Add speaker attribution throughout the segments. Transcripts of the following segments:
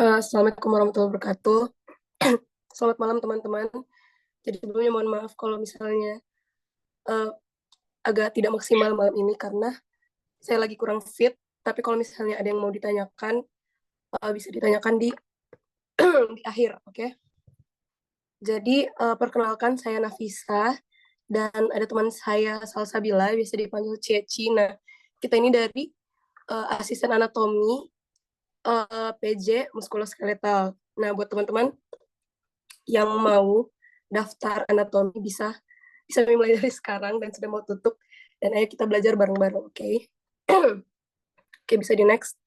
Speaker 1: Assalamualaikum warahmatullahi wabarakatuh. Selamat malam teman-teman. Jadi sebelumnya mohon maaf kalau misalnya uh, agak tidak maksimal malam ini karena saya lagi kurang fit. Tapi kalau misalnya ada yang mau ditanyakan, bisa ditanyakan di di akhir, oke? Okay? Jadi perkenalkan saya Nafisa dan ada teman saya Salsabila, bisa dipanggil Ceci. Nah, kita ini dari asisten anatomi PJ muskuloskeletal. Nah, buat teman-teman yang mau daftar anatomi bisa bisa mulai dari sekarang dan sudah mau tutup, dan ayo kita belajar bareng-bareng, oke? Okay? Oke, bisa di next.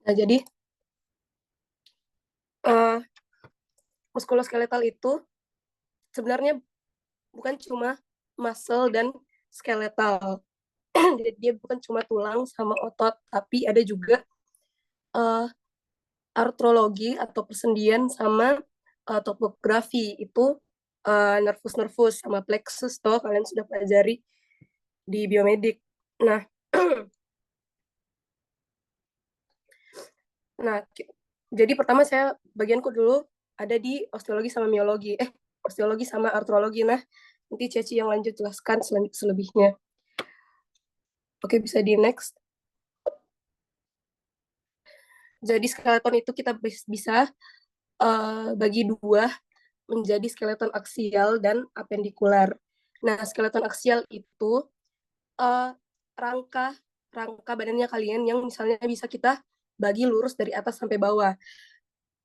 Speaker 1: Nah, jadi muskuloskeletal itu sebenarnya bukan cuma muscle dan skeletal. Jadi dia bukan cuma tulang sama otot, tapi ada juga uh, artrologi atau persendian sama topografi. Itu nervus-nervus sama plexus toh kalian sudah pelajari di biomedik. Nah, nah jadi pertama saya bagianku dulu ada di osteologi sama miologi. Osteologi sama artrologi. Nah, nanti Ceci yang lanjut jelaskan selebihnya. Oke, bisa di next. Jadi skeleton itu kita bisa bagi dua menjadi skeleton aksial dan apendikular. Nah, skeleton aksial itu uh, rangka rangka badannya kalian yang misalnya bisa kita bagi lurus dari atas sampai bawah.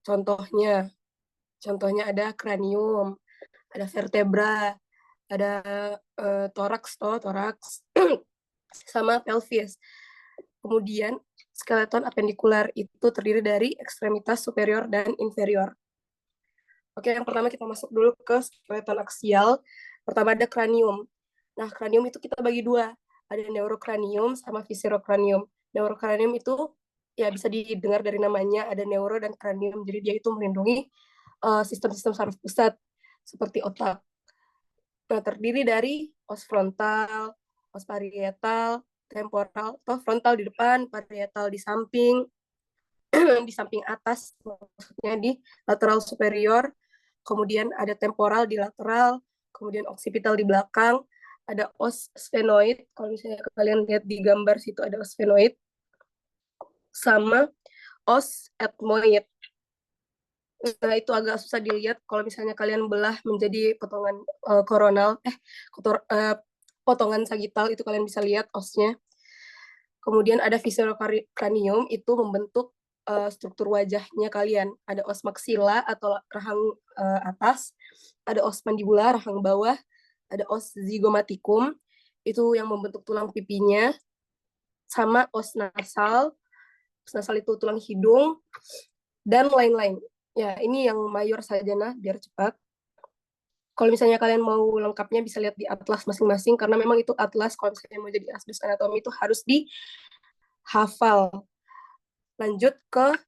Speaker 1: Contohnya, contohnya ada kranium, ada vertebra, ada toraks sama pelvis. Kemudian skeleton apendikular itu terdiri dari ekstremitas superior dan inferior. Oke, yang pertama kita masuk dulu ke skeleton aksial. Pertama ada kranium. Nah, kranium itu kita bagi dua. Ada neurokranium sama viscerokranium. Neurokranium itu ya bisa didengar dari namanya, ada neuro dan kranium. Jadi dia itu melindungi sistem-sistem saraf pusat seperti otak. Nah, terdiri dari os frontal, os parietal, temporal, atau frontal di depan, parietal di samping, di samping atas, maksudnya di lateral superior, kemudian ada temporal di lateral, kemudian occipital di belakang, ada os sphenoid, kalau misalnya kalian lihat di gambar situ ada os sphenoid, sama os ethmoid. Nah, itu agak susah dilihat kalau misalnya kalian belah menjadi potongan koronal, potongan sagital, itu kalian bisa lihat osnya. Kemudian ada viscerocranium, itu membentuk struktur wajahnya kalian. Ada os maxilla atau rahang atas, ada os mandibula, rahang bawah, ada os zygomaticum, itu yang membentuk tulang pipinya, sama os nasal. Os nasal itu tulang hidung, dan lain-lain. Ya, ini yang mayor saja nah, biar cepat. Kalau misalnya kalian mau lengkapnya bisa lihat di atlas masing-masing, karena memang itu atlas kalau misalnya mau jadi asbes anatomi itu harus dihafal. Lanjut ke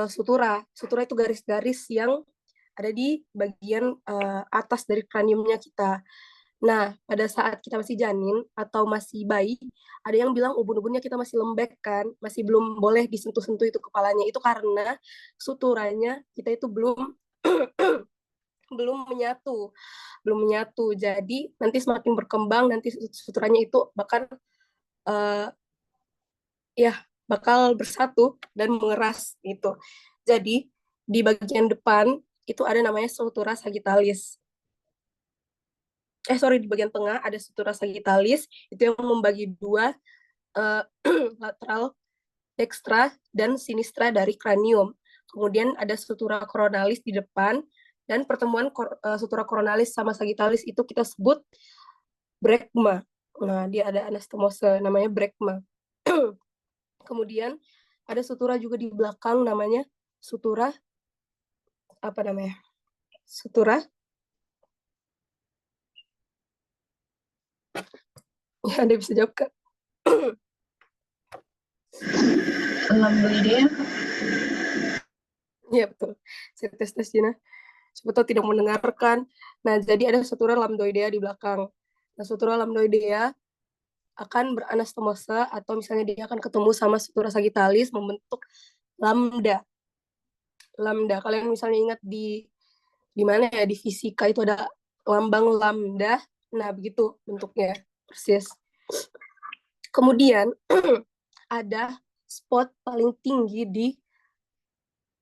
Speaker 1: sutura. Sutura itu garis-garis yang ada di bagian atas dari kraniumnya kita. Nah, pada saat kita masih janin atau masih bayi, ada yang bilang ubun-ubunnya kita masih lembek kan, masih belum boleh disentuh-sentuh itu kepalanya. Itu karena suturanya kita itu belum belum menyatu, belum menyatu. Jadi nanti semakin berkembang, nanti suturanya itu bahkan uh, ya bakal bersatu dan mengeras gitu. Jadi di bagian depan itu ada namanya sutura sagittalis. Sorry, di bagian tengah ada sutura sagittalis, itu yang membagi dua uh, lateral dextra dan sinistra dari kranium. Kemudian ada sutura koronalis di depan, dan pertemuan sutura koronalis sama sagittalis itu kita sebut brekma. Nah, dia ada anastomose namanya brekma. Kemudian ada sutura juga di belakang namanya sutura apa namanya? Sutura ya, Anda bisa jawab Kak.
Speaker 2: Lambdoidea.
Speaker 1: Ya betul. Saya tes Cina. Sebetulnya tidak mendengarkan. Nah, jadi ada sutura lambdoidea di belakang. Nah, sutura lambdoidea akan beranastomose atau misalnya dia akan ketemu sama sutura sagittalis membentuk lambda. Lambda. Kalian misalnya ingat di mana ya, di fisika itu ada lambang lambda. Nah, begitu bentuknya persis. Kemudian ada spot paling tinggi di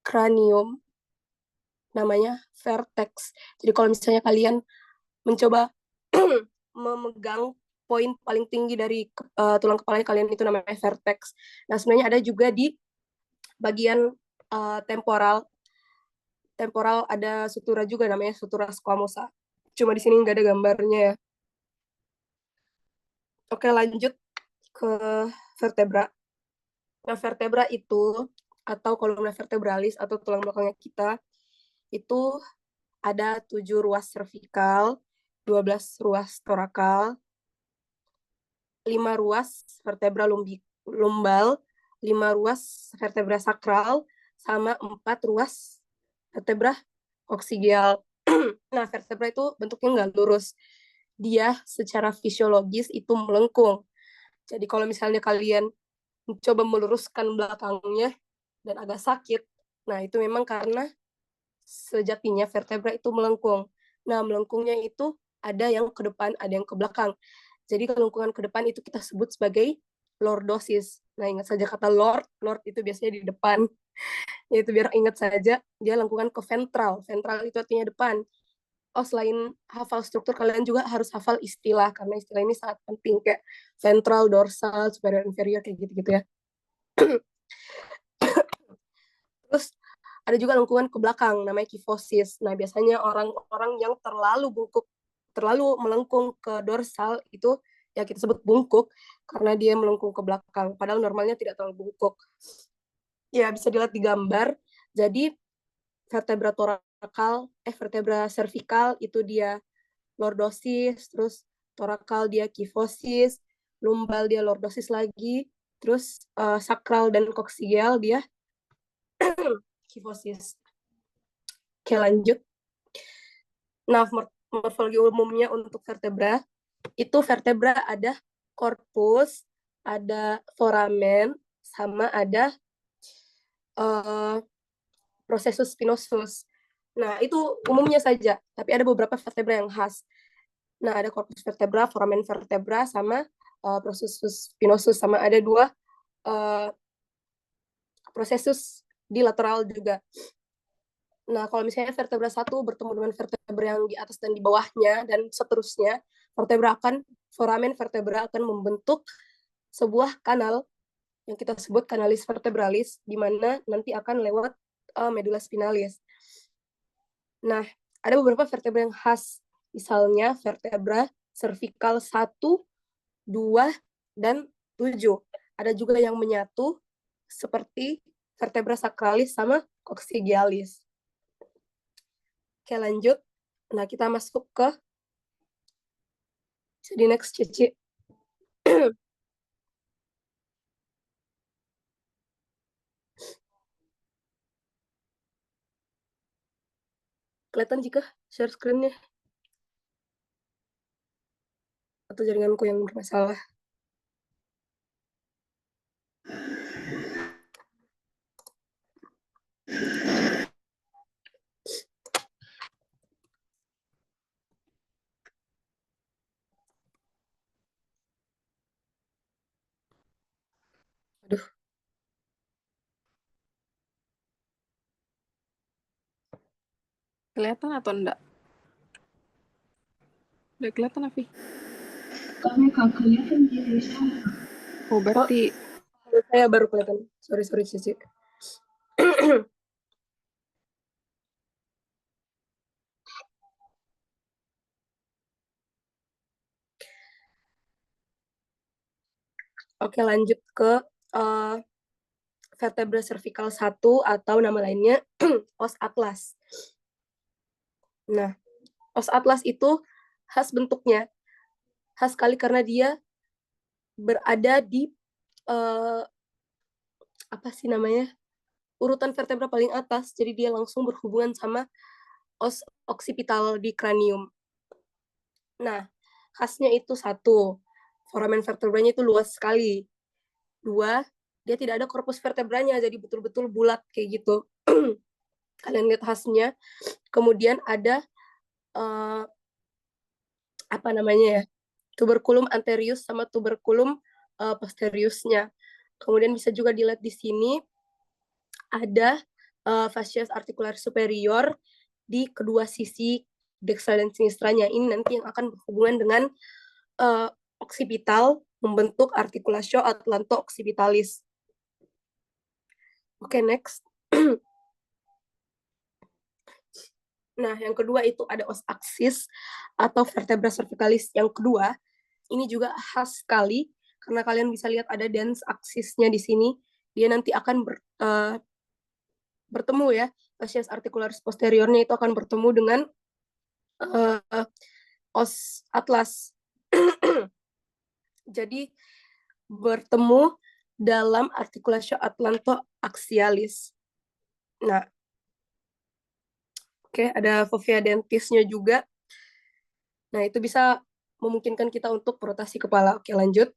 Speaker 1: kranium namanya vertex. Jadi kalau misalnya kalian mencoba memegang poin paling tinggi dari tulang kepala kalian, itu namanya vertex. Nah, sebenarnya ada juga di bagian temporal. Temporal ada sutura juga namanya sutura squamosa. Cuma di sini nggak ada gambarnya ya. Oke, lanjut ke vertebra. Nah, vertebra itu atau kolumna vertebralis atau tulang belakangnya kita itu ada 7 ruas cervical, 12 ruas torakal, 5 ruas vertebra lumbal, 5 ruas vertebra sakral, sama 4 ruas vertebra koksigeal. Nah, vertebra itu bentuknya nggak lurus. Dia secara fisiologis itu melengkung. Jadi kalau misalnya kalian mencoba meluruskan belakangnya dan agak sakit, nah itu memang karena sejatinya vertebra itu melengkung. Nah, melengkungnya itu ada yang ke depan, ada yang ke belakang. Jadi kelengkungan ke depan itu kita sebut sebagai lordosis. Nah, ingat saja kata lord, lord itu biasanya di depan. Yaitu biar ingat saja, dia lengkungan ke ventral. Ventral itu artinya depan. Oh, selain hafal struktur, kalian juga harus hafal istilah, karena istilah ini sangat penting, kayak ventral, dorsal, superior, inferior, kayak gitu-gitu ya. Terus ada juga lengkungan ke belakang, namanya kifosis. Nah, biasanya orang-orang yang terlalu bungkuk, terlalu melengkung ke dorsal, itu ya kita sebut bungkuk, karena dia melengkung ke belakang. Padahal normalnya tidak terlalu bungkuk. Ya, bisa dilihat di gambar. Jadi, vertebra torakal, vertebra cervical itu dia lordosis, terus torakal dia kifosis, lumbal dia lordosis lagi, terus sakral dan koksigeal dia kifosis. Oke, lanjut. Nah, morfologi umumnya untuk vertebra, itu vertebra ada korpus, ada foramen, sama ada processus spinosus. Nah, itu umumnya saja, tapi ada beberapa vertebra yang khas. Nah, ada corpus vertebra, foramen vertebra, sama processus spinosus, sama ada 2 processus di lateral juga. Nah, kalau misalnya vertebra 1 bertemu dengan vertebra yang di atas dan di bawahnya, dan seterusnya, foramen vertebra akan membentuk sebuah kanal yang kita sebut kanalis vertebralis, di mana nanti akan lewat medula spinalis. Nah, ada beberapa vertebra yang khas, misalnya vertebra cervical 1, 2, dan 7. Ada juga yang menyatu, seperti vertebra sacralis sama coccygialis. Oke, lanjut. Nah, kita masuk ke di next, Cici. Kelihatan jika share screen-nya? Atau jaringanku yang bermasalah? Aduh,
Speaker 2: Kelihatan atau enggak? Udah kelihatan, Afi? Oh, berarti
Speaker 1: saya baru kelihatan. Sorry, Cici. Oke, lanjut ke vertebra cervical 1 atau nama lainnya os atlas. Nah, os atlas itu khas bentuknya. Khas sekali karena dia berada di apa sih namanya? Urutan vertebra paling atas, jadi dia langsung berhubungan sama os occipital di kranium. Nah, khasnya itu satu, foramen vertebranya itu luas sekali. Dua, dia tidak ada korpus vertebranya, jadi betul-betul bulat kayak gitu. Kalian lihat khasnya. Kemudian ada apa namanya ya, tuberculum anterius sama tuberculum posteriusnya. Kemudian bisa juga dilihat di sini ada fascias articularis superior di kedua sisi dextra dan sinistranya. Ini nanti yang akan berhubungan dengan occipital membentuk articulatio atlanto-occipitalis. Oke, next. Nah, yang kedua itu ada os axis atau vertebra cervicalis yang kedua. Ini juga khas sekali karena kalian bisa lihat ada dens axisnya di sini. Dia nanti akan bertemu ya, fascias articularis posteriornya itu akan bertemu dengan os atlas. Jadi bertemu dalam articulatio atlanto-axialis. Nah, oke, ada fovea dentisnya juga. Nah, itu bisa memungkinkan kita untuk rotasi kepala. Oke, lanjut.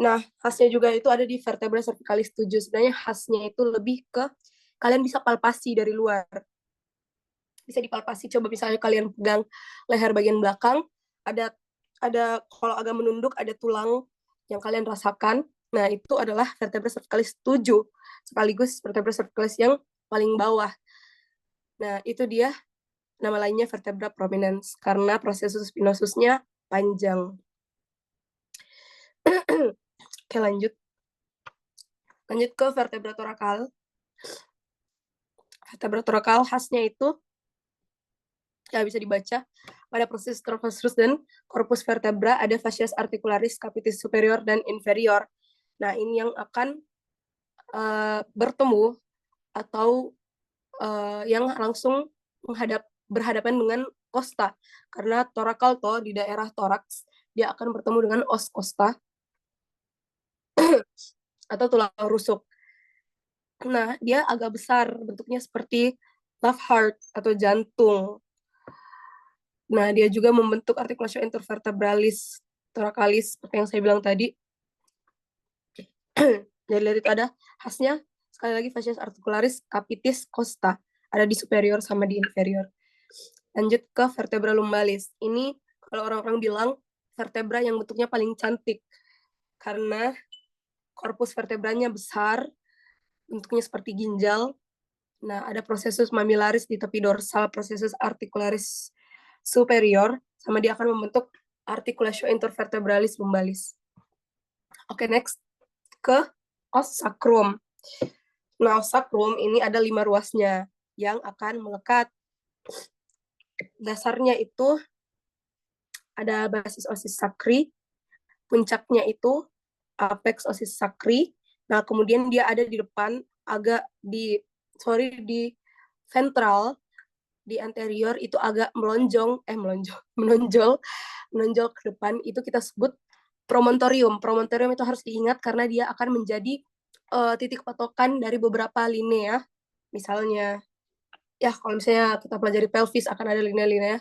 Speaker 1: Nah, khasnya juga itu ada di vertebra cervicalis 7. Sebenarnya khasnya itu lebih ke kalian bisa palpasi dari luar. Bisa dipalpasi, coba misalnya kalian pegang leher bagian belakang, ada kalau agak menunduk ada tulang yang kalian rasakan. Nah, itu adalah vertebra cervicalis 7, sekaligus vertebra cervicalis yang paling bawah. Nah, itu dia nama lainnya vertebra prominens karena prosesus spinosusnya panjang. Oke, lanjut. Lanjut ke vertebra torakal. Vertebra torakal khasnya itu ya bisa dibaca pada proses trophosphorus dan corpus vertebra ada fascias articularis capitis superior dan inferior. Nah, ini yang akan bertemu atau yang langsung berhadapan dengan costa, karena torakal toh di daerah toraks dia akan bertemu dengan os costa atau tulang rusuk. Nah, dia agak besar, bentuknya seperti love heart atau jantung. Nah, dia juga membentuk articulatio intervertebralis thoracalis seperti yang saya bilang tadi. Jadi lihat itu ada khasnya sekali lagi fascias articularis capitis costa, ada di superior sama di inferior. Lanjut ke vertebra lumbalis. Ini kalau orang-orang bilang vertebra yang bentuknya paling cantik karena korpus vertebranya besar, bentuknya seperti ginjal. Nah, ada prosesus mamillaris di tepi dorsal, prosesus articularis superior, sama dia akan membentuk articulatio intervertebralis lumbalis. Oke, next ke os sacrum. Nah, os sacrum ini ada 5 ruasnya yang akan melekat. Dasarnya itu ada basis osis sacri, puncaknya itu apex osis sacri. Nah, kemudian dia ada di depan agak di ventral, di anterior itu agak menonjol ke depan, itu kita sebut promontorium. Promontorium itu harus diingat karena dia akan menjadi titik patokan dari beberapa linea. Misalnya, ya kalau misalnya kita pelajari pelvis akan ada linea-linea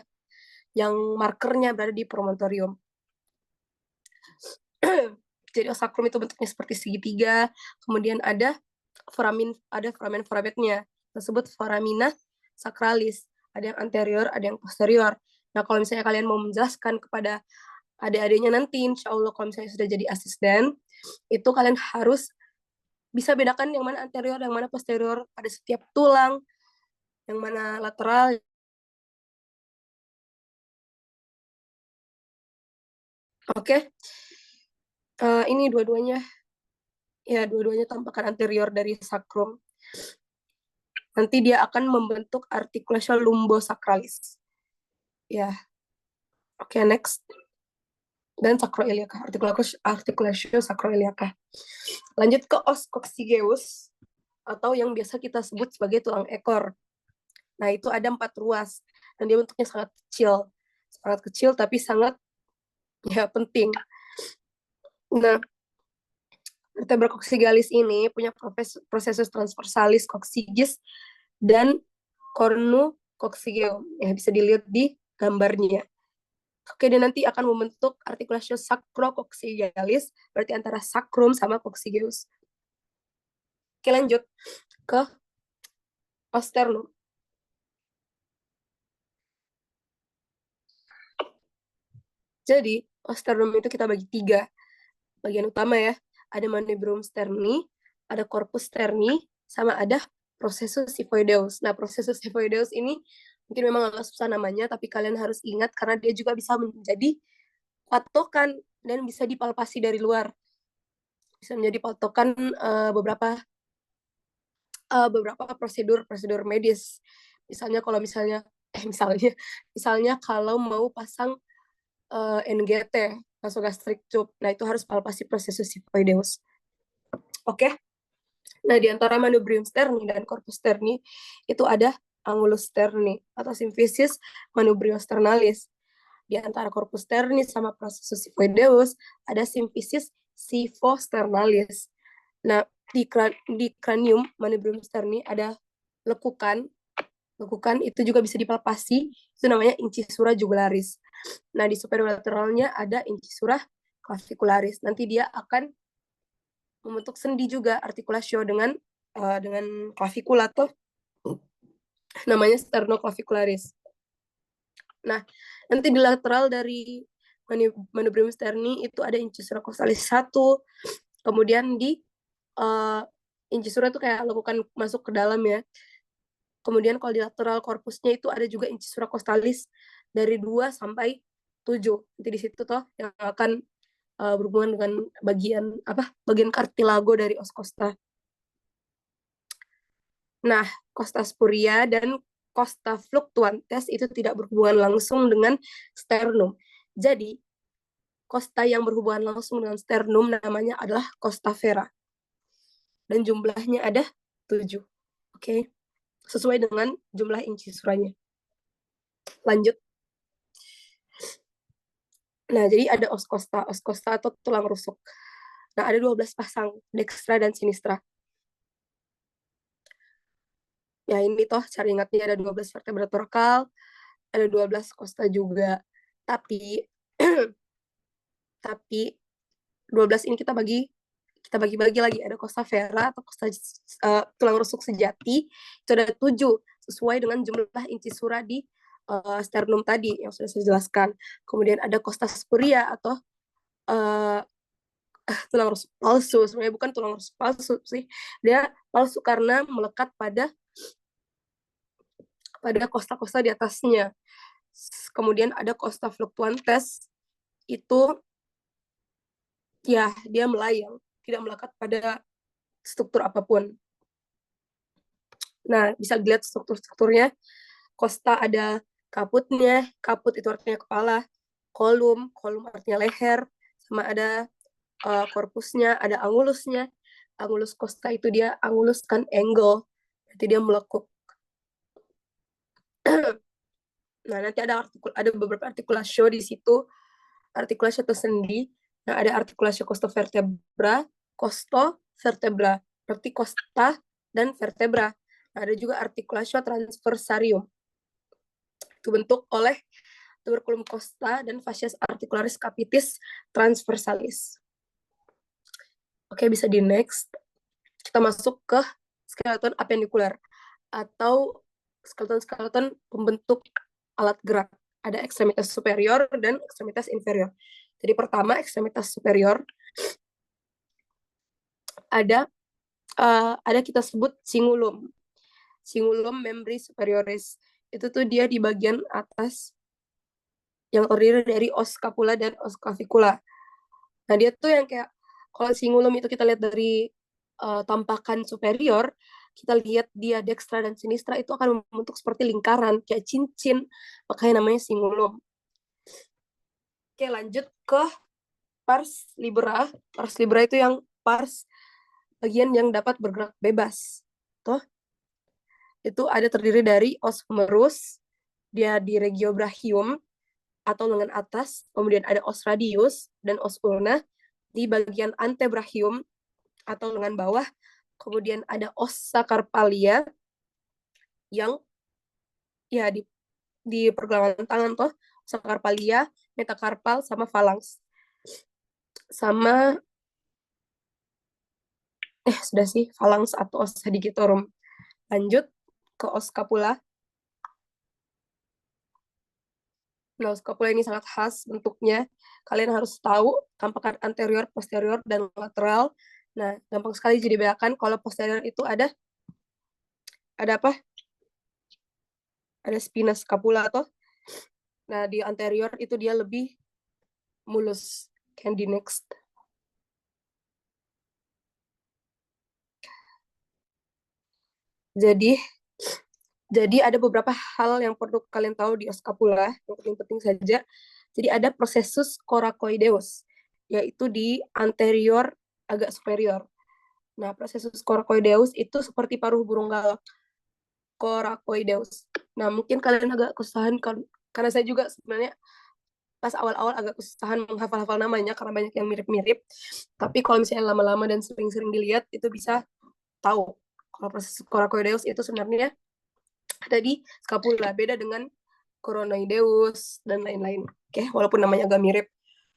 Speaker 1: yang markernya berada di promontorium. Jadi osakrum itu bentuknya seperti segitiga, kemudian ada foramen foramennya, tersebut foramina sacralis, ada yang anterior, ada yang posterior. Nah, kalau misalnya kalian mau menjelaskan kepada adik-adiknya nanti, insya Allah kalau misalnya sudah jadi asisten, itu kalian harus bisa bedakan yang mana anterior, yang mana posterior pada setiap tulang, yang mana lateral. Oke, ini dua-duanya tampakan anterior dari sacrum. Nanti dia akan membentuk articulatio lumbosacralis. Ya, oke, next. Dan sacroiliaca, articulatio sacroiliaca. Lanjut ke os coccygeus atau yang biasa kita sebut sebagai tulang ekor. Nah, itu ada 4 ruas dan dia bentuknya sangat kecil tapi sangat ya penting. Nah, vertebra coccygealis ini punya prosesus transversalis coccygis dan cornu coccygeum. Ya, bisa dilihat di gambarnya. Oke, dia nanti akan membentuk artikulatio sacrococcygealis, berarti antara sacrum sama coccygeus. Oke, lanjut ke osternum. Jadi, osternum itu kita bagi 3 bagian utama ya. Ada manubrium sterni, ada corpus sterni, sama ada processus xiphoideus. Nah, processus xiphoideus ini mungkin memang agak susah namanya, tapi kalian harus ingat karena dia juga bisa menjadi patokan dan bisa dipalpasi dari luar. Bisa menjadi patokan beberapa prosedur medis. Misalnya kalau misalnya kalau mau pasang NGT, nasogastric tube. Nah, itu harus palpasi processus xiphoideus. Oke. Nah, di antara manubrium sterni dan corpus sterni itu ada angulus sterni atau symphysis manubrio sternalis. Di antara corpus sterni sama processus xiphoideus ada symphysis xiphosternalis. Nah, di cranium manubrium sterni ada lekukan. Lekukan itu juga bisa dipalpasi, itu namanya incisura jugularis. Nah, di superolateralnya ada incisura clavicularis. Nanti dia akan membentuk sendi juga artikulasio dengan clavikula tuh namanya sternoclavicularis. Nah, nanti di lateral dari manubrium sterni itu ada incisura costalis 1, kemudian di incisura itu kayak lakukan masuk ke dalam ya. Kemudian kalau di lateral korpusnya itu ada juga incisura costalis dari 2 sampai 7. Nanti di situ toh yang akan berhubungan dengan bagian kartilago dari os costa. Nah, costa spuria dan costa fluctuantes itu tidak berhubungan langsung dengan sternum. Jadi, costa yang berhubungan langsung dengan sternum namanya adalah costa vera. Dan jumlahnya ada 7. Oke. Sesuai dengan jumlah incisuranya. Lanjut. Nah, jadi ada os costa atau tulang rusuk. Nah, ada 12 pasang, dextra dan sinistra. Ya, ini toh cara ingatnya ada 12 vertebra torakal, ada 12 costa juga. Tapi tapi 12 ini kita bagi-bagi lagi. Ada costa vera atau costa tulang rusuk sejati, itu ada 7 sesuai dengan jumlah incisura di sternum tadi yang sudah saya jelaskan. Kemudian ada costa spuria atau tulang rusuk palsu. Sebenarnya bukan tulang rusuk palsu sih. Dia palsu karena melekat pada costa-costa di atasnya. Kemudian ada costa fluctuantes, itu ya dia melayang, tidak melekat pada struktur apapun. Nah, bisa dilihat struktur-strukturnya. Costa ada kaputnya, kaput itu artinya kepala, kolum artinya leher, sama ada korpusnya, ada angulusnya. Angulus costa itu dia angulus kan angle, berarti dia melekuk. Nah, nanti ada beberapa artikulasio di situ, artikulasio tersendi. Nah, ada artikulasio costovertebra, berarti costa dan vertebra. Nah, ada juga artikulasio transversarium. Itu bentuk oleh tuberculum costa dan fascias articularis capitis transversalis. Oke, bisa di next. Kita masuk ke skeleton apendikular atau skeleton pembentuk alat gerak. Ada ekstremitas superior dan ekstremitas inferior. Jadi pertama ekstremitas superior ada kita sebut cingulum. Cingulum membri superioris. Itu tuh dia di bagian atas yang terdiri dari os scapula dan os clavicula. Nah, dia tuh yang kayak kalau cingulum itu kita lihat dari tampakan superior, kita lihat dia dextra dan sinistra itu akan membentuk seperti lingkaran, kayak cincin, makanya namanya cingulum. Oke, lanjut ke pars libera. Pars libera itu yang pars bagian yang dapat bergerak bebas. Tuh, itu ada terdiri dari os humerus, dia di regiobrachium atau lengan atas, kemudian ada os radius dan os ulna di bagian antebrachium atau lengan bawah, kemudian ada os sacarpalia yang ya di pergelangan tangan tuh, subcarpalia, metacarpal, sama phalanx. Sama sudah sih, phalanx atau os sagittarium. Lanjut ke os scapula. Nah, scapula ini sangat khas bentuknya. Kalian harus tahu tampakan anterior, posterior, dan lateral. Nah, gampang sekali jadi bedakan kalau posterior itu ada apa? Ada spina scapula atau. Nah, di anterior itu dia lebih mulus. Can di next. Jadi ada beberapa hal yang perlu kalian tahu di scapula, yang penting-penting saja. Jadi ada processus coracoideus, yaitu di anterior agak superior. Nah, processus coracoideus itu seperti paruh burung gagak. Coracoideus. Nah, mungkin kalian agak kesusahan karena saya juga sebenarnya pas awal-awal agak kesusahan menghafal-hafal namanya karena banyak yang mirip-mirip. Tapi kalau misalnya lama-lama dan sering-sering dilihat, itu bisa tahu kalau proses coracoideus itu sebenarnya ada di scapula, beda dengan coronoideus dan lain-lain. Oke, walaupun namanya agak mirip.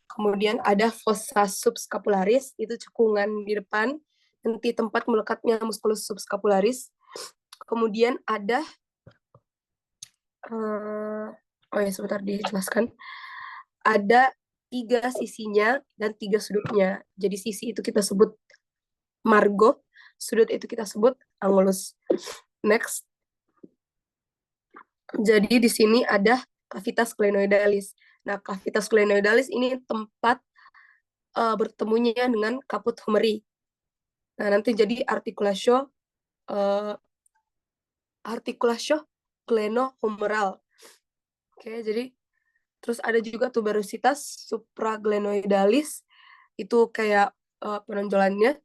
Speaker 1: Kemudian ada fossa subscapularis, itu cekungan di depan, nanti tempat melekatnya musculus subscapularis. Kemudian ada oh ya sebentar dijelaskan. Ada 3 sisinya dan 3 sudutnya. Jadi sisi itu kita sebut margo, sudut itu kita sebut angulus. Next. Jadi di sini ada cavitas glenoidalis. Nah, cavitas glenoidalis ini tempat bertemunya dengan caput humeri. Nah, nanti jadi articulatio glenohumeral. Oke, jadi terus ada juga tuberositas supraglenoidalis. Itu kayak penonjolannya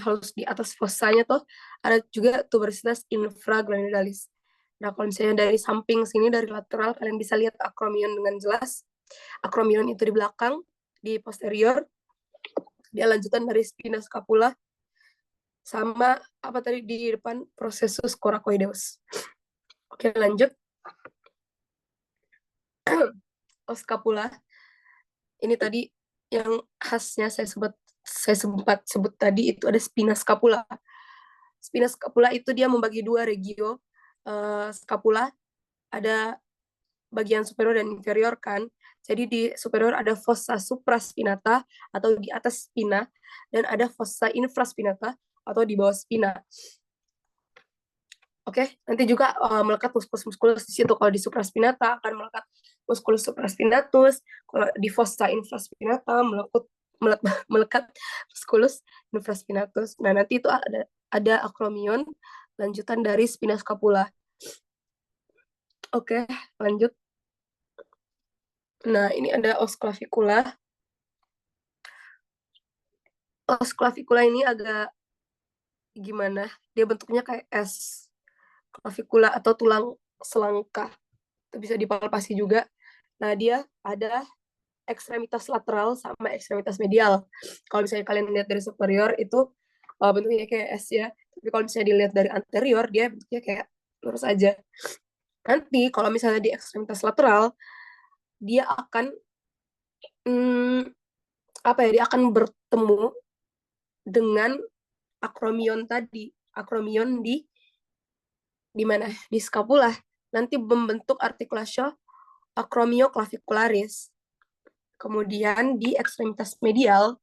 Speaker 1: halus di atas fossanya tuh. Ada juga tuberositas infraglenoidalis. Nah, kalau misalnya dari samping sini, dari lateral, kalian bisa lihat acromion dengan jelas. Acromion itu di belakang, di posterior. Dia lanjutan dari spina scapula. Sama apa tadi di depan, processus coracoideus. Oke, lanjut. Scapula. Ini tadi yang khasnya saya sempat sebut tadi itu ada spina scapula. Spina scapula itu dia membagi 2 regio. Scapula ada bagian superior dan inferior kan. Jadi di superior ada fossa supraspinata atau di atas spina, dan ada fossa infraspinata atau di bawah spina. Oke, nanti juga melekat musculus di situ. Kalau di supraspinata akan melekat musculus supraspinatus, kalau di fossa infraspinata melekat musculus infraspinatus. Nah, nanti itu ada acromion lanjutan dari spina scapula. Oke, lanjut. Nah, ini ada os clavicula. Os clavicula ini agak gimana? Dia bentuknya kayak S. Clavicula atau tulang selangka. Itu bisa dipalpasi juga. Nah, dia ada ekstremitas lateral sama ekstremitas medial. Kalau misalnya kalian lihat dari superior itu bentuknya kayak S ya. Tapi kalau misalnya dilihat dari anterior, dia bentuknya kayak lurus aja. Nanti kalau misalnya di ekstremitas lateral, dia akan dia akan bertemu dengan acromion tadi. Acromion di mana? Di scapula. Nanti membentuk articulatio acromioclavicularis. Kemudian di ekstremitas medial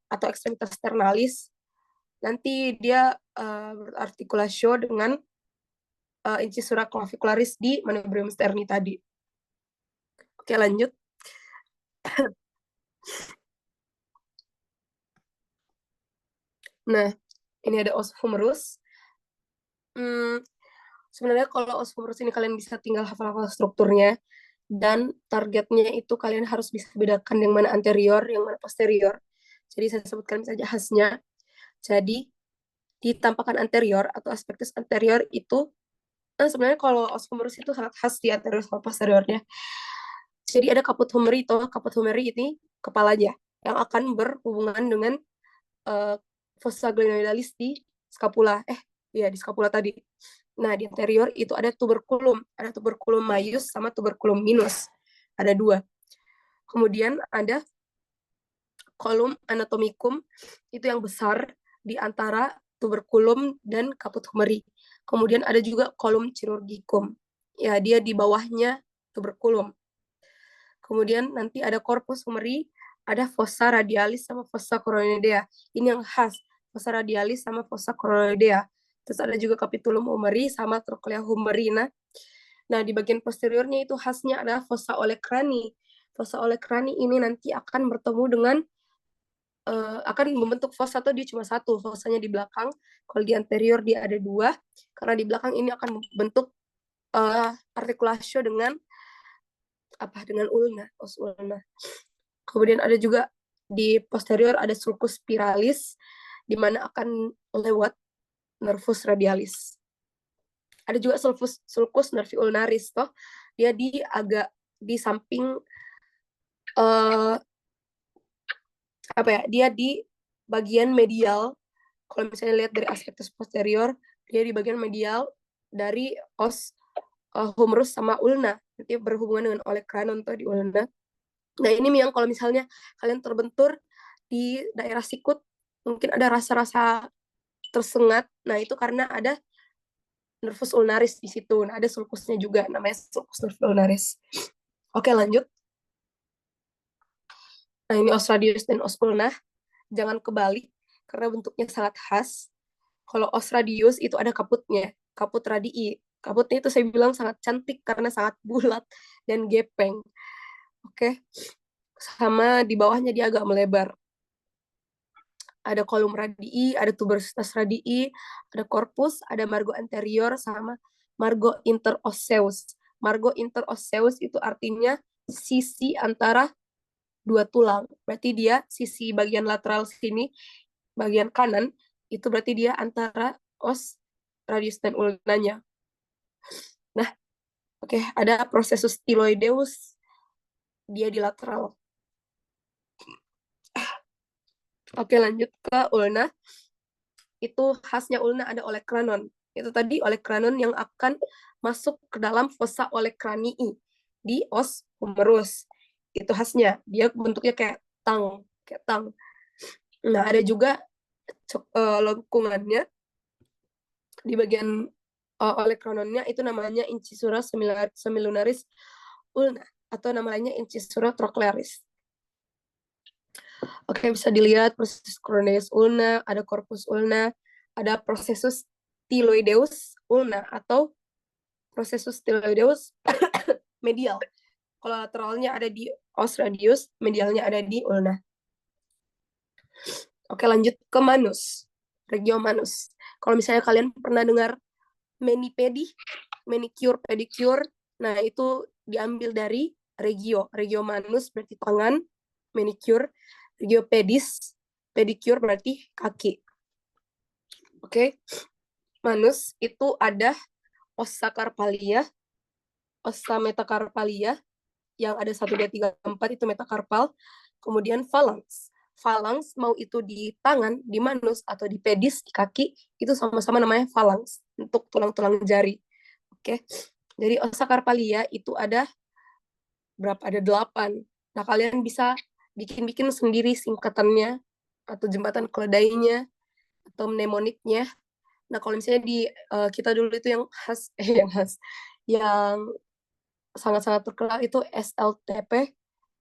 Speaker 1: atau ekstremitas sternalis, nanti dia berartikulasio dengan incisura clavicularis di manubrium sterni tadi. Oke, lanjut. Nah, ini ada os humerus. Sebenarnya kalau os humerus ini kalian bisa tinggal hafal-hafal strukturnya, dan targetnya itu kalian harus bisa bedakan yang mana anterior, yang mana posterior. Jadi saya sebutkan saja khasnya. Jadi di tampakan anterior atau aspektus anterior itu sebenarnya kalau os humerus itu sangat khas di anterior sama posteriornya. Jadi ada caput humeri, caput humeri ini kepalanya yang akan berhubungan dengan fossa glenoidalis di scapula. Di scapula tadi. Nah, di anterior itu ada tuberculum maius sama tuberculum minus. ada 2. Kemudian ada kolom anatomicum, itu yang besar di antara tuberculum dan caput humeri. Kemudian ada juga kolom chirurgicum, ya dia di bawahnya tuberculum. Kemudian nanti ada corpus humeri, ada fossa radialis sama fossa coronoidea. Ini yang khas, fossa radialis sama fossa coronoidea. Terus ada juga capitulum humeri sama trochlea humerina. Nah, di bagian posteriornya itu khasnya adalah fossa olecrani. Fossa olecrani ini nanti akan bertemu dengan akan membentuk fossa, atau dia cuma satu, fossanya di belakang. Kalau di anterior dia ada 2, karena di belakang ini akan membentuk artikulasio dengan dengan ulna, os ulna. Kemudian ada juga di posterior ada sulcus spiralis, di mana akan lewat nervus radialis. Ada juga sulcus nervi ulnaris, toh dia agak di samping dia di bagian medial. Kalau misalnya lihat dari aspektus posterior, dia di bagian medial dari os humerus sama ulna, nanti berhubungan dengan olecranon atau di ulna. Nah, ini yang kalau misalnya kalian terbentur di daerah sikut, mungkin ada rasa-rasa tersengat. Nah, itu karena ada nervus ulnaris di situ. Nah, ada sulcusnya juga, namanya sulcus nervi ulnaris. Oke, lanjut. Nah, ini os radius dan os ulna. Jangan kebalik, karena bentuknya sangat khas. Kalau os radius itu ada kaputnya, kaput radii. Kaputnya itu saya bilang sangat cantik karena sangat bulat dan gepeng. Oke. Sama di bawahnya dia agak melebar. Ada kolum radii, ada tuberositas radii, ada corpus, ada margo anterior, sama margo interosseus. Margo interosseus itu artinya sisi antara 2 tulang. Berarti dia sisi bagian lateral sini, bagian kanan, itu berarti dia antara os radius dan ulnanya. Nah, oke, ada processus styloideus, dia di lateral. Oke, lanjut ke ulna. Itu khasnya ulna ada olecranon. Itu tadi olecranon yang akan masuk ke dalam fossa olecranii di os humerus. Itu khasnya. Dia bentuknya kayak tang. Nah, ada juga lengkungannya di bagian olecranonnya, itu namanya incisura semilunaris ulna, atau namanya incisura trochlearis. Oke, bisa dilihat proses coroneus ulna, ada corpus ulna, ada processus styloideus ulna atau processus styloideus medial. Kalau lateralnya ada di os radius, medialnya ada di ulna. Oke, lanjut ke manus, regio manus. Kalau misalnya kalian pernah dengar mani-pedi, manicure, pedicure, nah itu diambil dari regio. Regio manus berarti tangan, manicure, regio pedis, pedicure berarti kaki. Oke. Manus itu ada ossa carpalia, ossa metacarpalia, yang ada 1, 2, 3, 4 itu metakarpal. Kemudian phalanx. Phalanx mau itu di tangan, di manus, atau di pedis, di kaki, itu sama-sama namanya phalanx, untuk tulang-tulang jari. Oke. Jadi ossa carpalia itu ada berapa? Ada 8. Nah, kalian bisa bikin-bikin sendiri singkatannya, atau jembatan keledainya, atau mnemoniknya. Nah, kalau misalnya di kita dulu itu yang khas, yang sangat-sangat terkenal itu SLTP,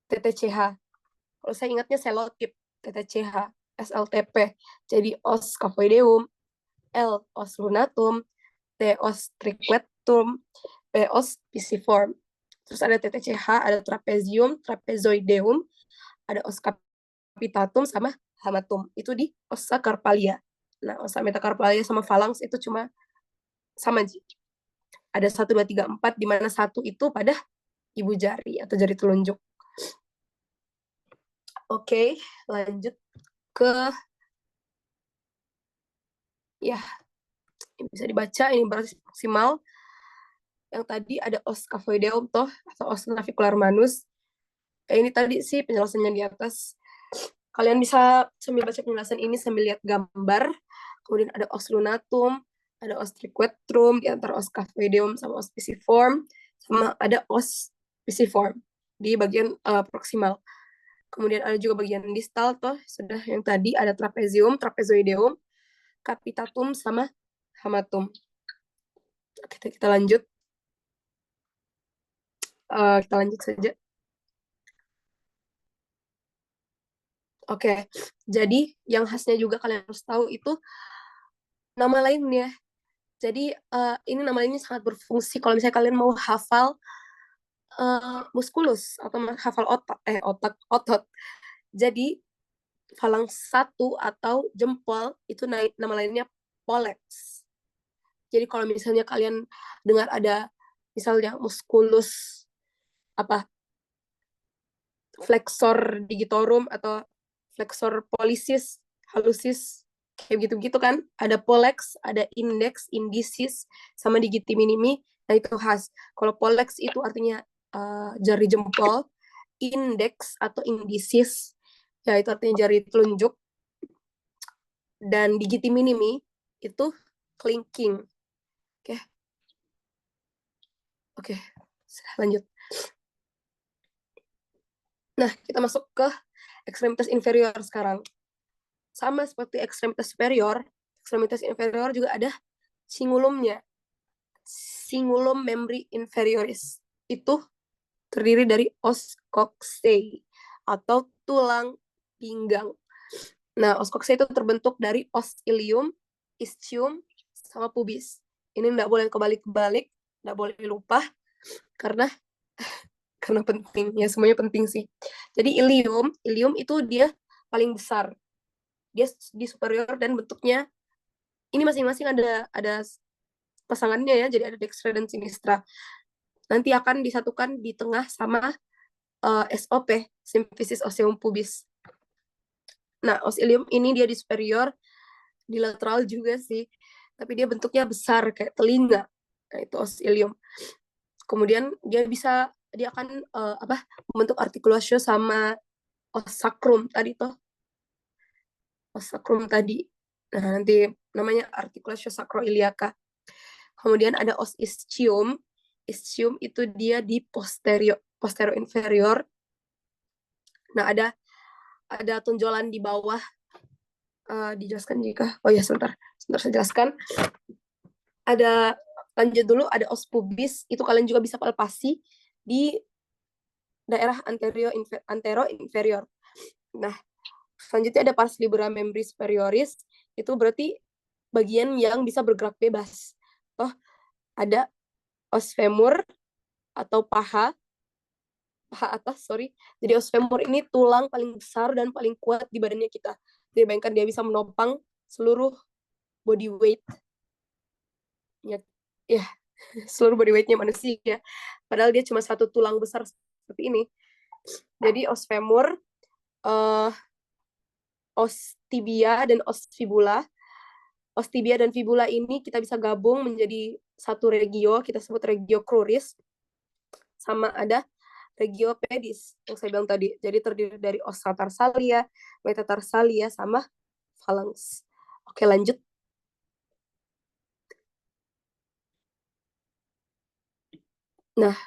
Speaker 1: TTCH. Kalau saya ingatnya selotip, TTCH, SLTP. Jadi os scaphoideum, L os lunatum, T os triquetrum, P os pisiform. Terus ada TTCH, ada trapezium, trapezoideum, ada os capitatum sama hamatum. Itu di ossa carpalia. Nah, ossa metacarpalia sama phalanx itu cuma sama. Ada 1, 2, 3, 4, di mana 1 itu pada ibu jari atau jari telunjuk. Oke, lanjut ke ya, ini bisa dibaca, ini berarti maksimal. Yang tadi ada os scaphoideum toh, atau os navicular manus. Ini tadi sih penjelasannya di atas. Kalian bisa sambil baca penjelasan ini sambil lihat gambar. Kemudian ada os lunatum, ada os triquetrum, di antara os scaphoideum sama os pisiform, sama ada os pisiform. di bagian proksimal. Kemudian ada juga bagian distal toh, sudah yang tadi ada trapezium, trapezoideum, capitatum sama hamatum. Kita lanjut. Kita lanjut saja. Oke, jadi yang khasnya juga kalian harus tahu itu nama lainnya. Jadi ini nama lainnya sangat berfungsi kalau misalnya kalian mau hafal muskulus atau hafal otot. Jadi falanks 1 atau jempol itu nama lainnya pollex. Jadi kalau misalnya kalian dengar ada misalnya muskulus apa flexor digitorum atau flexor pollicis hallucis kayak gitu-gitu kan, ada pollex, ada index, indicis sama digiti minimi. Nah itu khas. Kalau pollex itu artinya jari jempol, index atau indicis ya itu artinya jari telunjuk, dan digiti minimi itu clinking. Oke. Oke, lanjut. Nah, kita masuk ke ekstremitas inferior sekarang. Sama seperti ekstremitas inferior juga ada cingulumnya. Cingulum membri inferioris. Itu terdiri dari os coxae atau tulang pinggang. Nah, os coxae itu terbentuk dari os ilium, ischium, sama pubis. Ini nggak boleh kebalik-balik, nggak boleh lupa, karena penting ya, semuanya penting sih. Jadi ilium itu dia paling besar, dia di superior dan bentuknya ini masing-masing ada pasangannya ya, jadi ada dextra dan sinistra. Nanti akan disatukan di tengah sama SOP, symphysis osseum pubis. Nah, os ilium ini dia di superior, di lateral juga sih, tapi dia bentuknya besar kayak telinga. Nah, itu os ilium. Kemudian dia akan membentuk articulatio sama os sacrum tadi toh. Os sacrum tadi. Nah, nanti namanya articulatio sacroiliaca. Kemudian ada os ischium. Ischium itu dia di posterior inferior. Nah, ada tonjolan di bawah. Dijelaskan jika. Oh ya, sebentar saya jelaskan. Lanjut dulu, ada os pubis. Itu kalian juga bisa palpasi di daerah antero inferior. Nah, selanjutnya ada pars libera membri superioris. Itu berarti bagian yang bisa bergerak bebas. Toh ada os femur atau paha atas, sorry. Jadi os femur ini tulang paling besar dan paling kuat di badannya kita. Jadi bayangkan dia bisa menopang seluruh body weight. Ya, seluruh body weight-nya manusia. Padahal dia cuma satu tulang besar seperti ini. Jadi os femur, os tibia, dan os fibula. Os tibia dan fibula ini kita bisa gabung menjadi satu regio, kita sebut regio cruris. Sama ada regio pedis yang saya bilang tadi. Jadi terdiri dari os tarsalia, metatarsalia, sama phalanx. Oke, lanjut. Nah,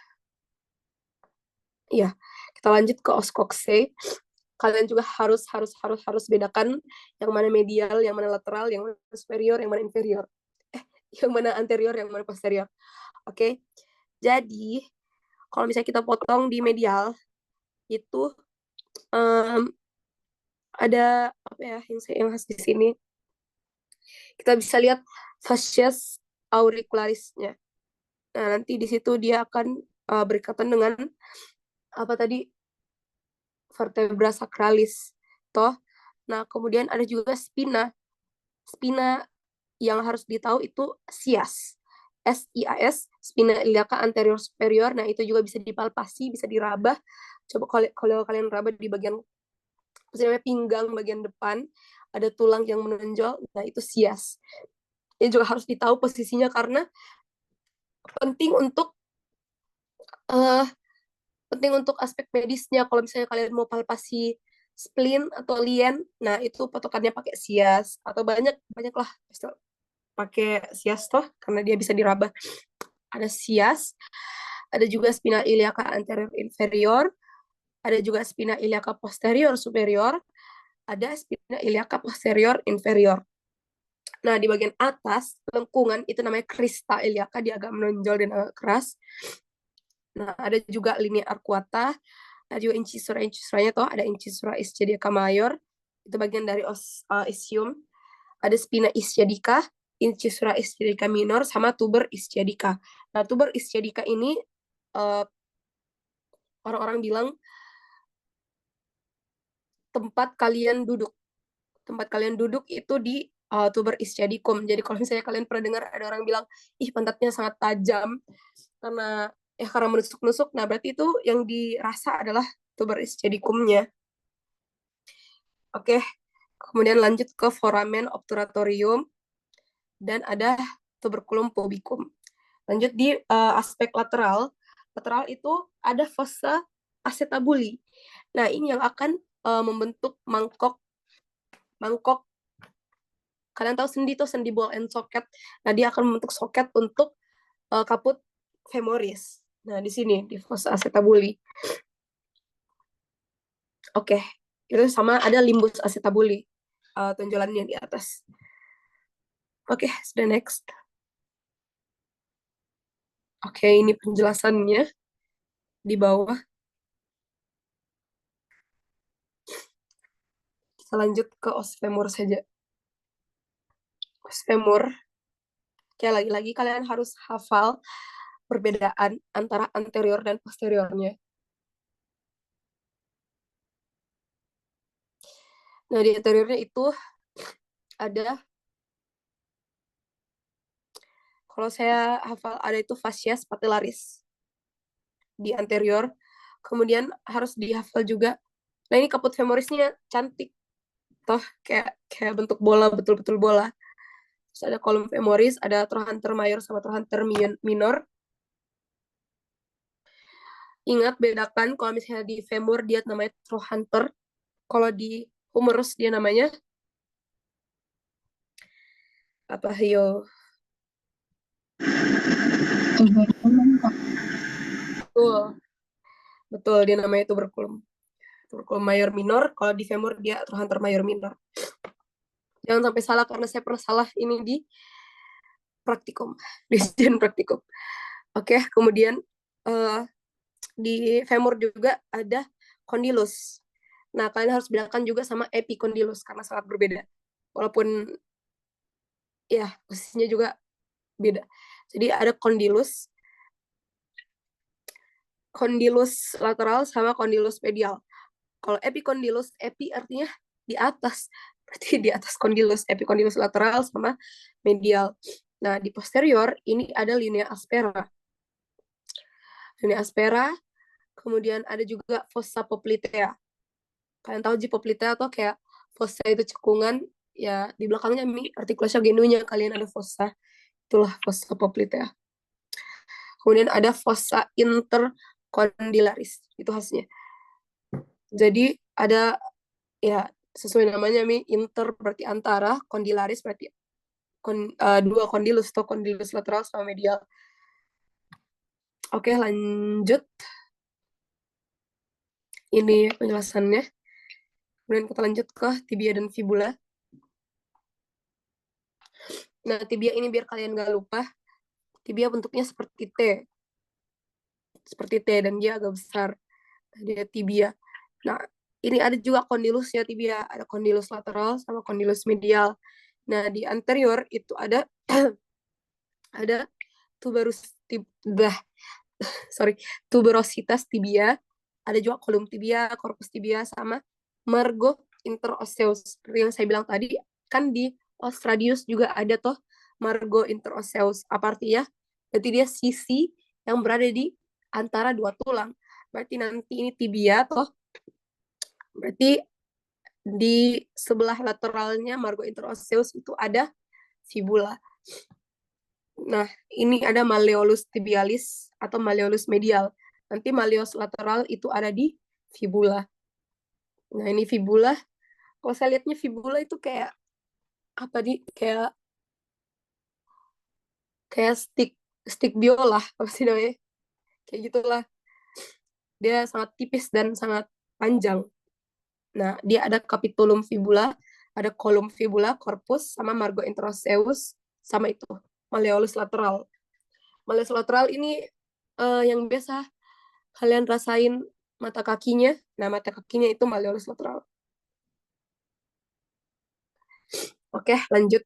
Speaker 1: ya, kita lanjut ke os coxae. Kalian juga harus bedakan yang mana medial, yang mana lateral, yang mana superior, yang mana inferior. Yang mana anterior, yang mana posterior. Oke. Jadi, kalau misalnya kita potong di medial, itu ada apa ya yang khas di sini. Kita bisa lihat fascias auricularisnya. Nah, nanti di situ dia akan berkaitan dengan apa tadi, vertebra sacralis. Toh. Nah, kemudian ada juga spina. Spina yang harus ditahu itu SIAS. SIAS, spina iliaca anterior superior. Nah, itu juga bisa dipalpasi, bisa diraba. Coba kalau kalian raba di bagian misalnya pinggang bagian depan, ada tulang yang menonjol. Nah, itu SIAS. Ini juga harus ditahu posisinya karena penting untuk uh, aspek medisnya. Kalau misalnya kalian mau palpasi spleen atau lien, nah itu patokannya pakai SIAS atau banyak lah pakai SIAS toh karena dia bisa diraba. Ada SIAS, Ada juga spina iliaca anterior inferior, ada juga spina iliaca posterior superior, ada spina iliaca posterior inferior. Nah, di bagian atas lengkungan itu namanya crista iliaca, dia agak menonjol dan agak keras. Nah, ada juga linea arcuata, ada juga incisura-incisuranya toh, ada incisura ischiadica mayor, itu bagian dari ischium. Ada spina ischiadica, incisura ischiadica minor, sama tuber ischiadica. Nah, tuber ischiadica ini orang-orang bilang tempat kalian duduk. Tempat kalian duduk itu di tuber ischiadicum. Jadi kalau misalnya kalian pernah dengar ada orang bilang, ih pantatnya sangat tajam karena menusuk-nusuk, nah berarti itu yang dirasa adalah tuber ischiadicumnya. Oke, kemudian lanjut ke foramen obturatorium dan ada tuberculum pubicum. Lanjut di aspek lateral. Lateral itu ada fossa acetabuli. Nah, ini yang akan membentuk mangkok. Kalian tahu sendi tuh, sendi ball and socket. Nah, dia akan membentuk soket untuk kaput femoris. Nah, di sini di fossa acetabuli. Oke, itu sama ada limbus acetabuli, tonjolannya di atas. Oke, sudah next. Oke, ini penjelasannya di bawah. Kita lanjut ke os femur saja. Os femur, kayak lagi-lagi kalian harus hafal perbedaan antara anterior dan posteriornya. Nah, di anteriornya itu ada, kalau saya hafal, ada itu fascia patellaris di anterior. Kemudian harus dihafal juga. Nah, ini kaput femorisnya cantik. Toh, kayak bentuk bola, betul-betul bola. Terus ada kolum femoris, ada trochanter mayor sama trochanter minor. Ingat, bedakan kalau misalnya di femur dia namanya trochanter. Kalau di humerus dia namanya apa, yo? Betul. Betul, dia namanya tuberculum. Tuberculum mayor minor, kalau di femur dia trochanter mayor minor. Jangan sampai salah, karena saya pernah salah ini di praktikum, di ujian praktikum. Oke, kemudian di femur juga ada condylus. Nah, kalian harus bedakan juga sama epicondylus karena sangat berbeda. Walaupun ya posisinya juga beda. Jadi ada condylus lateral sama condylus medial. Kalau epicondylus, epi artinya di atas. Berarti di atas condylus, epicondylus lateral sama medial. Nah, di posterior ini ada linea aspera. Linea aspera, kemudian ada juga fossa poplitea. Kalian tahu G poplitea atau kayak fossa itu cekungan, ya di belakangnya artikulasi genunya kalian ada fossa. Itulah fossa poplitea. Kemudian ada fossa intercondylaris, itu khasnya. Jadi ada, ya sesuai namanya inter berarti antara, condylaris berarti dua condylus, atau condylus lateral sama medial. Oke, lanjut. Ini penjelasannya. Kemudian kita lanjut ke tibia dan fibula. Nah, tibia ini biar kalian nggak lupa, tibia bentuknya seperti T. Seperti T, dan dia agak besar. Dia tibia. Nah, ini ada juga kondilusnya tibia. Ada kondilus lateral sama kondilus medial. Nah, di anterior itu ada ada tuberositas tibia, ada juga kolum tibia, corpus tibia, sama margo interosseus. Seperti yang saya bilang tadi, kan di os radius juga ada toh margo interosseus. Apa artinya? Berarti dia sisi yang berada di antara dua tulang. Berarti nanti ini tibia toh, berarti di sebelah lateralnya margo interosseus itu ada fibula. Nah, ini ada malleolus tibialis atau malleolus medial. Nanti malleolus lateral itu ada di fibula. Nah, ini fibula. Kalau saya lihatnya fibula itu kayak apa di kayak stick biola, apa sih namanya? kayak gitulah. Dia sangat tipis dan sangat panjang. Nah, dia ada capitulum fibula, ada column fibula, corpus, sama margo introseus, sama itu, malleolus lateral. Malleolus lateral ini yang biasa kalian rasain mata kakinya. Nah, mata kakinya itu malleolus lateral. Oke, lanjut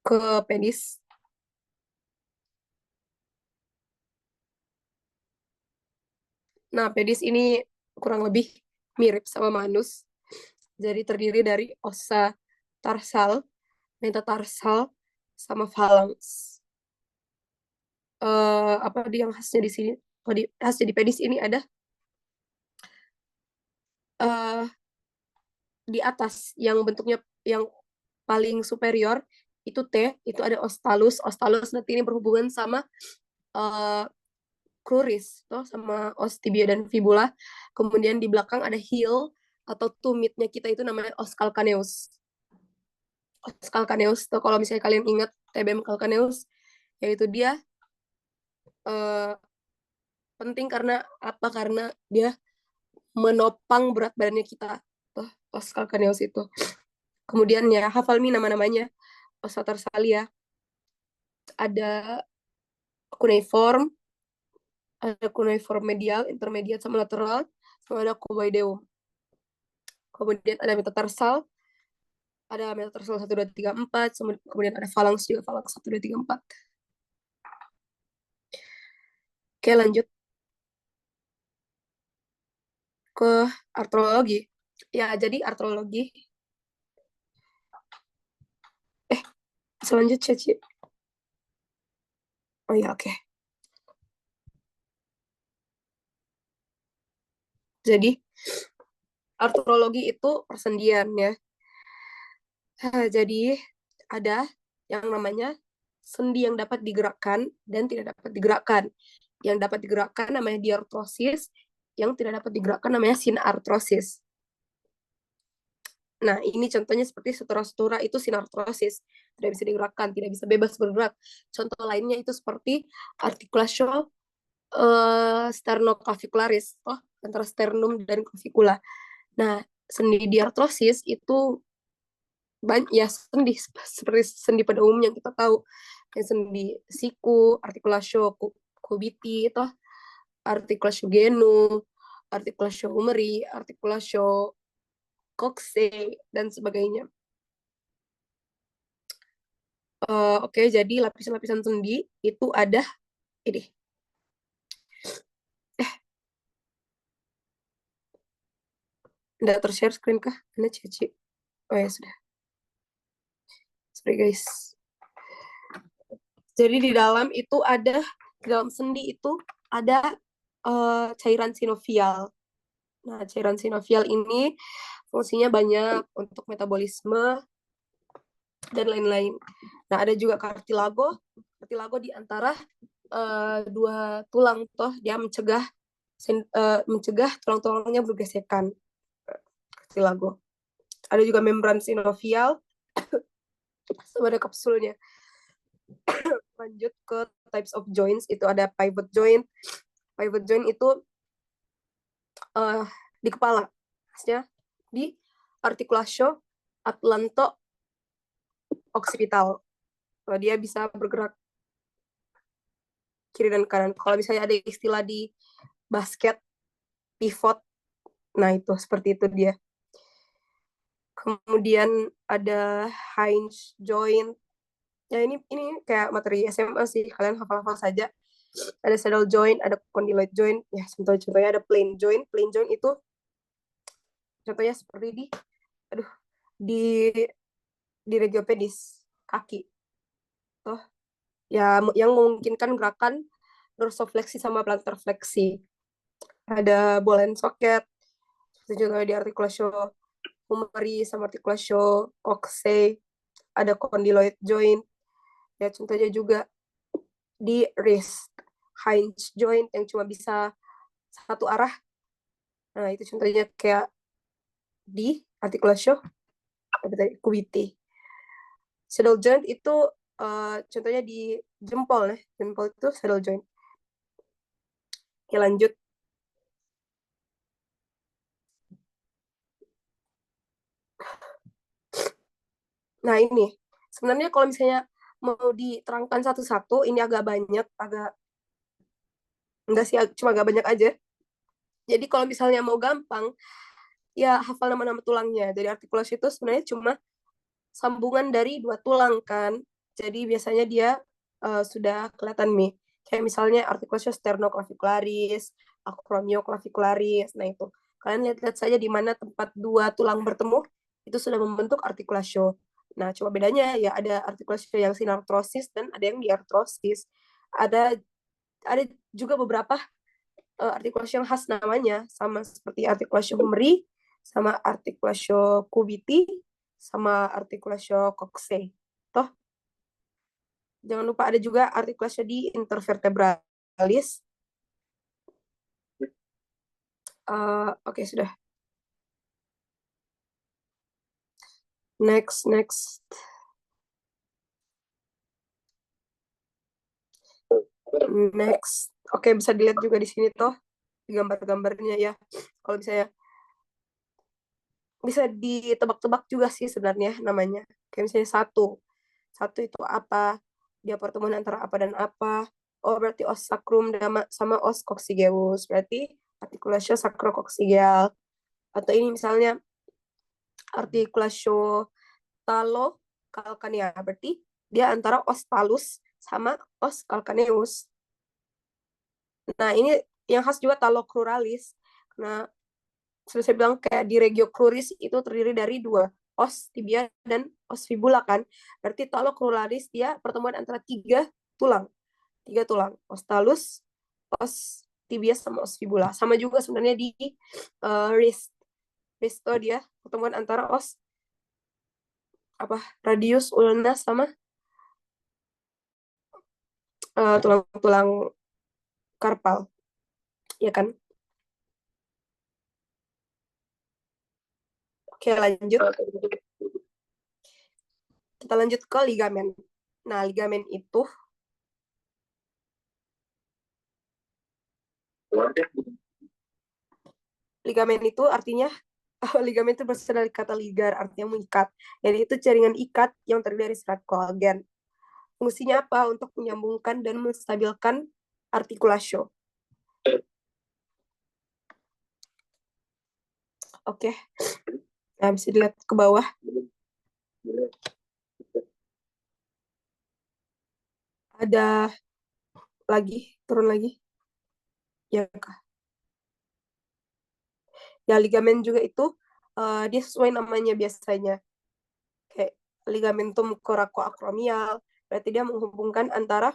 Speaker 1: ke penis. Nah, pedis ini kurang lebih mirip sama manus. Jadi terdiri dari osa tarsal, metatarsal, sama phalanx. Apa yang khasnya di sini? Khasnya di pedis ini ada uh, di atas yang bentuknya yang paling superior itu T, itu ada ostalus. Ostalus nanti ini berhubungan sama uh, cruris tuh, sama os tibia dan fibula. Kemudian di belakang ada heel atau tumitnya kita itu namanya os calcaneus. Os calcaneus tuh kalau misalnya kalian ingat TBM calcaneus, yaitu dia uh, penting karena apa? Karena dia menopang berat badannya kita. Tuh, os calcaneus itu. Kemudian ya hafal nih nama-namanya. Os tarsalia ada cuneiform, ada cuneiform medial, intermediate sama lateral, sama ada cuboideum. Kemudian ada metatarsal, ada metatarsal 1, 2, 3, 4, kemudian ada phalanx juga, phalanx 1, 2, 3, 4. Oke, lanjut ke artrologi. Ya, jadi artrologi. Selanjutnya, Ci. Oh ya, oke. Jadi, artrologi itu persendian ya. Jadi, ada yang namanya sendi yang dapat digerakkan dan tidak dapat digerakkan. Yang dapat digerakkan namanya diartrosis, yang tidak dapat digerakkan namanya sinartrosis. Nah, ini contohnya seperti sutura-sutura itu sinartrosis, tidak bisa digerakkan, tidak bisa bebas bergerak. Contoh lainnya itu seperti articulatio sternoclavicularis, antara sternum dan clavicula. Nah, sendi diartrosis itu banyak ya sendi seperti sendi pada umumnya kita tahu, kayak sendi siku, articulatio cubiti, articulatio genu, articulatio humeri, articulatio coccyx dan sebagainya. Oke, jadi lapisan-lapisan sendi itu ada ini. Nggak tershare screen kah? Ini Cici. Oh ya sudah. Sorry guys. Jadi di dalam itu ada, di dalam sendi itu ada cairan sinovial. Nah, cairan sinovial ini fungsinya banyak untuk metabolisme dan lain-lain. Nah, ada juga kartilago. Kartilago di antara dua tulang toh, dia mencegah tulang-tulangnya bergesekan. Kartilago. Ada juga membran sinovial sama ada kapsulnya. Lanjut ke types of joints, itu ada pivot joint. Pivot joint itu di kepala, maksudnya di articulatio atlanto occipital. Dia bisa bergerak kiri dan kanan. Kalau misalnya ada istilah di basket pivot, nah itu seperti itu dia. Kemudian ada hinge joint. Ya ini kayak materi SMA sih, kalian hafal-hafal saja. Ada saddle joint, ada condyloid joint. Ya, contohnya ada plain joint. Plain joint itu contohnya seperti di regiopedis, kaki. Tuh, ya yang memungkinkan gerakan dorsofleksi sama plantar fleksi. Ada ball and socket, seperti contohnya di articulatio humeri sama articulatio coccyx. Ada condyloid joint. Ya, contohnya juga di wrist, hinge joint yang cuma bisa satu arah. Nah, itu contohnya kayak di articulatio cubiti. Saddle joint itu contohnya di jempol ya. Jempol itu saddle joint. Oke, lanjut. Nah, ini. Sebenarnya kalau misalnya mau diterangkan satu-satu, ini agak banyak, enggak sih, cuma agak banyak aja. Jadi kalau misalnya mau gampang, ya hafal nama-nama tulangnya. Jadi artikulasi itu sebenarnya cuma sambungan dari dua tulang kan. Jadi biasanya dia sudah kelihatan nih. Kayak misalnya artikulasi sternoclavicularis, acromioclavicularis. Nah itu. Kalian lihat-lihat saja di mana tempat dua tulang bertemu, itu sudah membentuk artikulasio. Nah, cuma bedanya ya ada artikulasi yang sinartrosis dan ada yang diartrosis. Ada juga beberapa artikulasi yang khas namanya, sama seperti artikulasi humeri, sama artikulasi cubiti, sama artikulasi coxae. Toh, jangan lupa ada juga artikulasi di intervertebralis. Oke, sudah. Next. Oke, bisa dilihat juga di sini toh gambar-gambarnya ya. Kalau misalnya bisa ditebak-tebak juga sih sebenarnya namanya. Kayak misalnya satu itu apa? Dia pertemuan antara apa dan apa? Oh, berarti os sacrum sama os coccygeus. Berarti artikulasi sacrococcygeal. Atau ini misalnya artikulasi talo calcanea. Berarti dia antara os talus sama os calcaneus. Nah, ini yang khas juga talo cruralis. Nah, seperti saya bilang kayak di regio cruris itu terdiri dari dua, os tibia dan os fibula kan. Berarti talo cruralis dia pertemuan antara tiga tulang, os talus, os tibia sama os fibula. Sama juga sebenarnya di wrist itu dia pertemuan antara os radius ulna sama tulang-tulang karpal, ya kan? Oke, lanjut. Kita lanjut ke ligamen. Nah, ligamen itu artinya ligamen itu berasal dari kata ligar, artinya mengikat. Jadi itu jaringan ikat yang terdiri dari serat kolagen. Fungsinya apa? Untuk menyambungkan dan menstabilkan artikulasio. Oke. Nah, bisa dilihat ke bawah. Ada lagi, turun lagi. Ya, ya ligamen juga itu dia sesuai namanya biasanya. Kayak ligamentum coracoacromial, berarti dia menghubungkan antara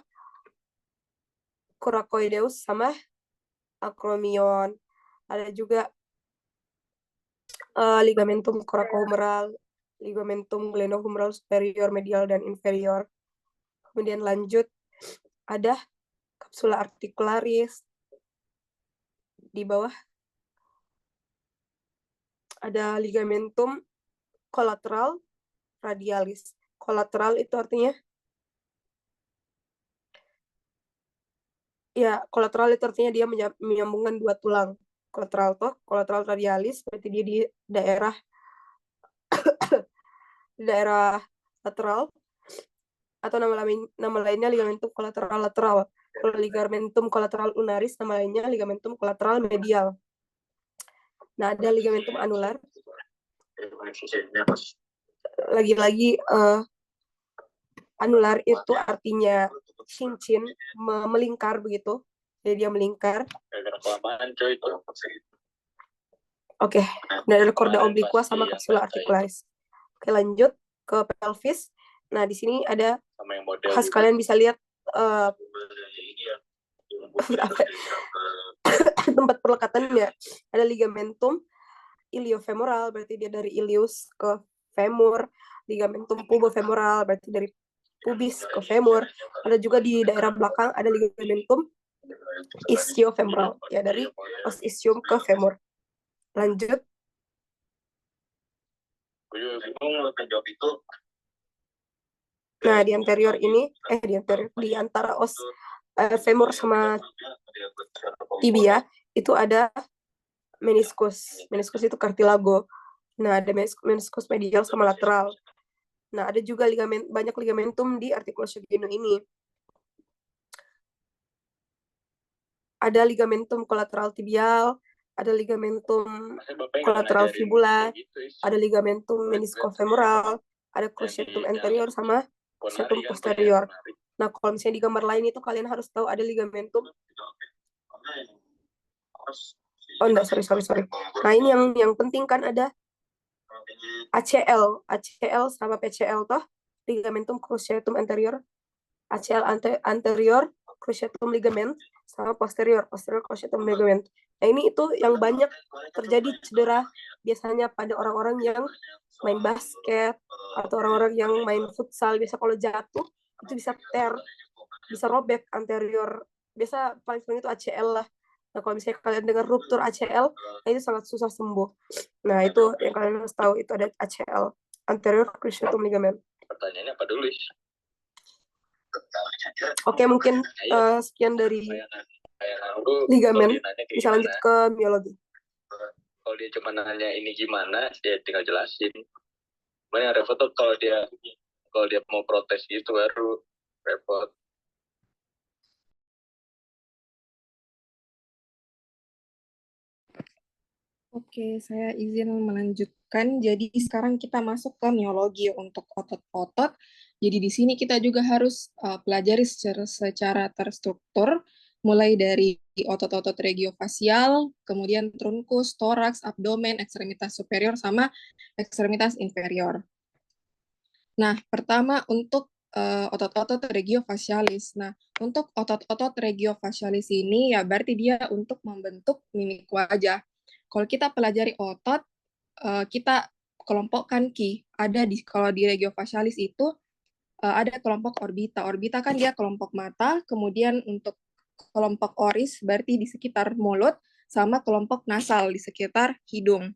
Speaker 1: coracoideus sama acromion. Ada juga ligamentum coracohumeral, ligamentum glenohumeral superior, medial, dan inferior. Kemudian lanjut, ada capsula articularis. Di bawah ada ligamentum collateral radialis. Collateral itu artinya dia menyambungkan dua tulang. Collateral radialis berarti dia di daerah lateral, atau nama lainnya ligamentum collateral lateral. Kalau ligamentum collateral ulnaris nama lainnya ligamentum collateral medial. Nah, ada ligamentum anular. Lagi-lagi anular itu artinya cincin, melingkar begitu. Jadi dia melingkar. Oke, dan ada korda obliqua sama capsula articularis. Oke, lanjut ke pelvis. Nah, di sini ada khas, kalian bisa lihat tempat pelekatannya. Ada ligamentum iliofemoral, berarti dia dari ilius ke femur. Ligamentum pubofemoral, berarti dari pubis ke femur. Ada juga di daerah belakang ada ligamentum ischiofemoral, ya dari os ischium ke femur. Lanjut. Nah, di anterior ini, di antara os femur sama tibia itu ada meniskus. Meniskus itu cartilago. Nah, ada meniskus medial sama lateral. Nah, ada juga banyak ligamentum di articulation genu ini. Ada ligamentum kolateral tibial, ada ligamentum kolateral fibula, ada ligamentum meniskofemoral, ada cruciatum anterior sama cruciatum posterior. Nah, kalau misalnya di gambar lain itu kalian harus tahu ada ligamentum. Oh enggak, sorry. Nah, ini yang penting kan ada ACL sama PCL toh, ligamentum cruciatum anterior, ACL anterior cruciatum ligament sama posterior cruciatum ligament. Nah, ini itu yang banyak terjadi cedera biasanya pada orang-orang yang main basket atau orang-orang yang main futsal. Biasa kalau jatuh itu bisa tear, bisa robek anterior. Biasa paling sering itu ACL lah. Nah, kalau misalnya kalian dengar ruptur ACL, nah itu sangat susah sembuh. Nah, itu yang kalian harus tahu, itu ada ACL, anterior cruciatum ligament.
Speaker 3: Pertanyaannya apa dulu?
Speaker 1: Oke, mungkin sekian dari ligamen. Bisa lanjut ke miologi.
Speaker 3: Kalau dia cuma nanya ini gimana, dia tinggal jelasin. Mana yang repot tuh kalau dia mau protes gitu baru repot.
Speaker 2: Oke, saya izin melanjutkan. Jadi sekarang kita masuk ke miologi untuk otot-otot. Jadi di sini kita juga harus pelajari secara terstruktur, mulai dari otot-otot regiofasial, kemudian trunkus, toraks, abdomen, ekstremitas superior, sama ekstremitas inferior. Nah, pertama untuk otot-otot regiofasialis. Nah, untuk otot-otot regiofasialis ini ya berarti dia untuk membentuk mimik wajah. Kalau kita pelajari otot, kita kelompokkan Ki. Kalau di regiofasialis itu ada kelompok orbita. Orbita kan dia kelompok mata, kemudian untuk kelompok oris berarti di sekitar mulut, sama kelompok nasal di sekitar hidung.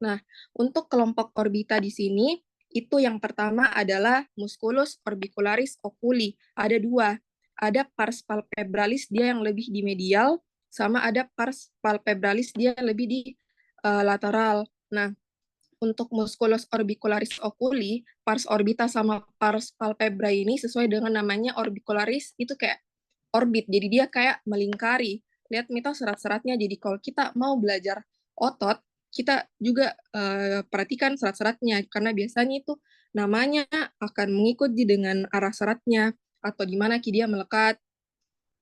Speaker 2: Nah, untuk kelompok orbita di sini, itu yang pertama adalah musculus orbicularis oculi. Ada dua. Ada pars palpebralis, dia yang lebih di medial, sama ada pars palpebralis, dia lebih di lateral. Nah, untuk musculus orbicularis oculi, pars orbita sama pars palpebra ini sesuai dengan namanya orbicularis, itu kayak orbit. Jadi dia kayak melingkari. Lihat mitos serat-seratnya. Jadi kalau kita mau belajar otot, kita juga perhatikan serat-seratnya, karena biasanya itu namanya akan mengikuti dengan arah seratnya, atau di mana dia melekat.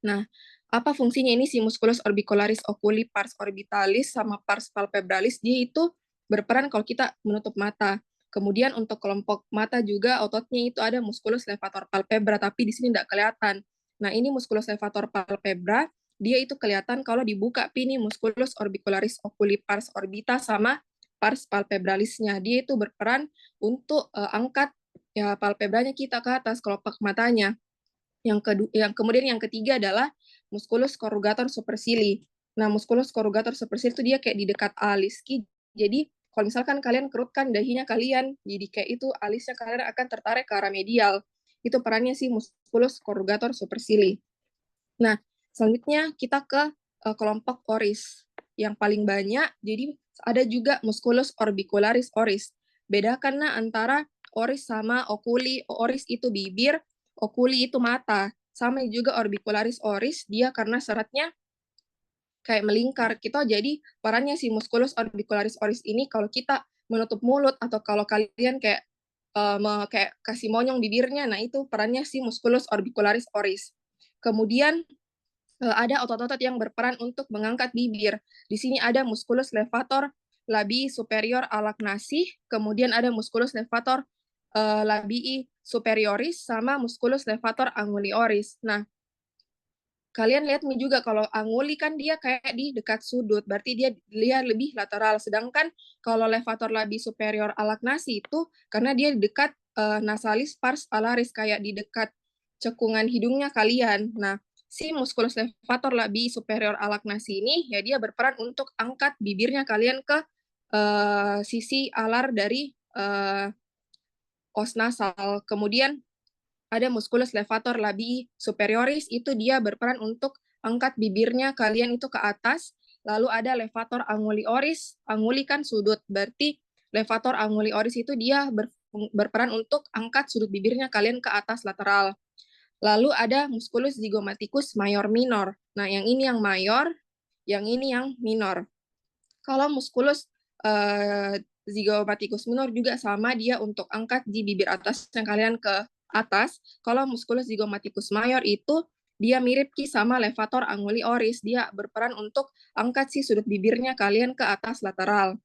Speaker 2: Nah, apa fungsinya ini si musculus orbicularis oculi pars orbitalis sama pars palpebralis, dia itu berperan kalau kita menutup mata. Kemudian untuk kelompok mata juga ototnya itu ada musculus levator palpebra, tapi di sini tidak kelihatan. Nah, ini musculus levator palpebra, dia itu kelihatan kalau dibuka ini musculus orbicularis oculi pars orbita sama pars palpebralisnya. Dia itu berperan untuk angkat ya palpebranya kita ke atas, kelopak matanya. Kemudian yang ketiga adalah musculus corrugator supercilii. Nah, musculus corrugator supercilii itu dia kayak di dekat alis. Jadi, kalau misalkan kalian kerutkan dahinya kalian, jadi kayak itu alisnya kalian akan tertarik ke arah medial. Itu perannya si musculus corrugator supercilii. Nah, selanjutnya kita ke kelompok oris. Yang paling banyak, jadi ada juga musculus orbicularis oris. Bedakan antara oris sama oculi. Oris itu bibir, oculi itu mata. Sama juga orbicularis oris, dia karena seratnya kayak melingkar gitu. Jadi perannya si musculus orbicularis oris ini kalau kita menutup mulut atau kalau kalian kayak kayak kasih monyong bibirnya, nah itu perannya si musculus orbicularis oris. Kemudian ada otot-otot yang berperan untuk mengangkat bibir. Di sini ada musculus levator labii superior alagnasi, kemudian ada musculus levator labii superioris, sama musculus levator angulioris. Nah, kalian lihat nih juga kalau anguli kan dia kayak di dekat sudut, berarti dia lebih lateral. Sedangkan kalau levator labii superior alagnasi itu karena dia di dekat nasalis pars alaris, kayak di dekat cekungan hidungnya kalian. Nah, si musculus levator labii superior alagnasi ini ya dia berperan untuk angkat bibirnya kalian ke sisi alar dari os nasal. Kemudian ada musculus levator labii superioris, itu dia berperan untuk angkat bibirnya kalian itu ke atas. Lalu ada levator angulioris, anguli kan sudut, berarti levator angulioris itu dia berperan untuk angkat sudut bibirnya kalian ke atas lateral. Lalu ada musculus zygomaticus major minor. Nah, yang ini yang mayor, yang ini yang minor. Kalau musculus zygomaticus minor juga sama, dia untuk angkat di bibir atas yang kalian ke atas. Kalau musculus zygomaticus major itu dia mirip sama levator angulioris, dia berperan untuk angkat si sudut bibirnya kalian ke atas lateral.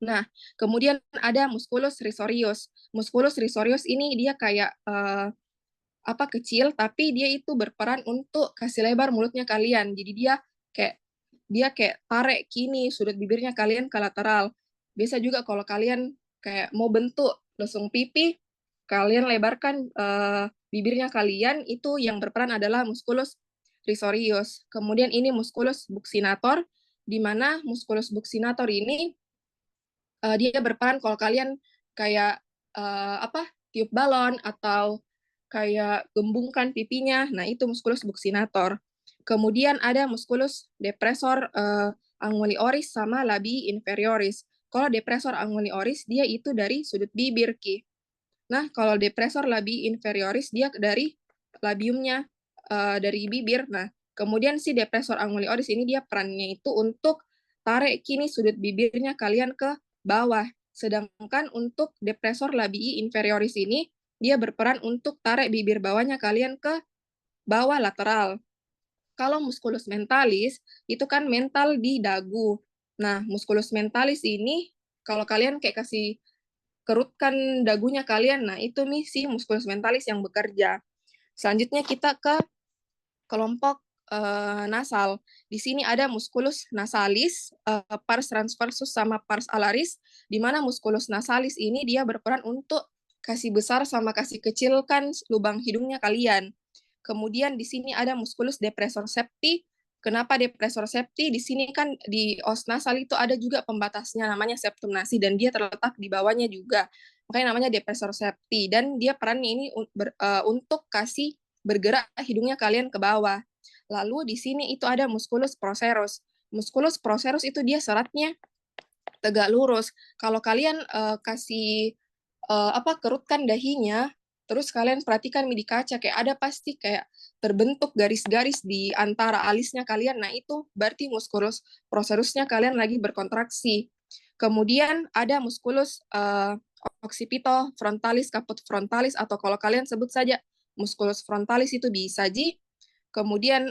Speaker 2: Nah, kemudian ada musculus risorius. Musculus risorius ini dia kayak kecil, tapi dia itu berperan untuk kasih lebar mulutnya kalian. Jadi dia kayak tarik kini sudut bibirnya kalian ke lateral. Biasa juga kalau kalian kayak mau bentuk lesung pipi, kalian lebarkan bibirnya kalian, itu yang berperan adalah musculus risorius. Kemudian ini musculus buccinator, di mana musculus buccinator ini dia berperan kalau kalian kayak tiup balon atau kayak gembungkan pipinya. Nah, itu musculus buccinator. Kemudian ada musculus depressor angulioris sama labii inferioris. Kalau depressor angulioris dia itu dari sudut bibir, Ki. Nah, kalau depressor labii inferioris dia dari labiumnya, dari bibir. Nah, kemudian si depressor angulioris ini dia perannya itu untuk tarik kini sudut bibirnya kalian ke bawah. Sedangkan untuk depressor labii inferioris ini dia berperan untuk tarik bibir bawahnya kalian ke bawah lateral. Kalau musculus mentalis, itu kan mental di dagu. Nah, musculus mentalis ini, kalau kalian kayak kasih kerutkan dagunya kalian, nah itu nih si musculus mentalis yang bekerja. Selanjutnya kita ke kelompok nasal. Di sini ada musculus nasalis, pars transversus sama pars alaris, di mana musculus nasalis ini dia berperan untuk kasih besar sama kasih kecilkan lubang hidungnya kalian. Kemudian di sini ada musculus depressor septi. Kenapa depressor septi? Di sini kan di os nasal itu ada juga pembatasnya namanya septum nasi dan dia terletak di bawahnya juga. Makanya namanya depressor septi dan dia perannya ini untuk kasih bergerak hidungnya kalian ke bawah. Lalu di sini itu ada musculus procerus. Musculus procerus itu dia seratnya tegak lurus. Kalau kalian kasih kerutkan dahinya, terus kalian perhatikan di kaca kayak ada pasti kayak terbentuk garis-garis di antara alisnya kalian. Nah, itu berarti musculus procerusnya kalian lagi berkontraksi. Kemudian ada musculus occipito frontalis, caput frontalis, atau kalau kalian sebut saja musculus frontalis itu bisa Ji. Kemudian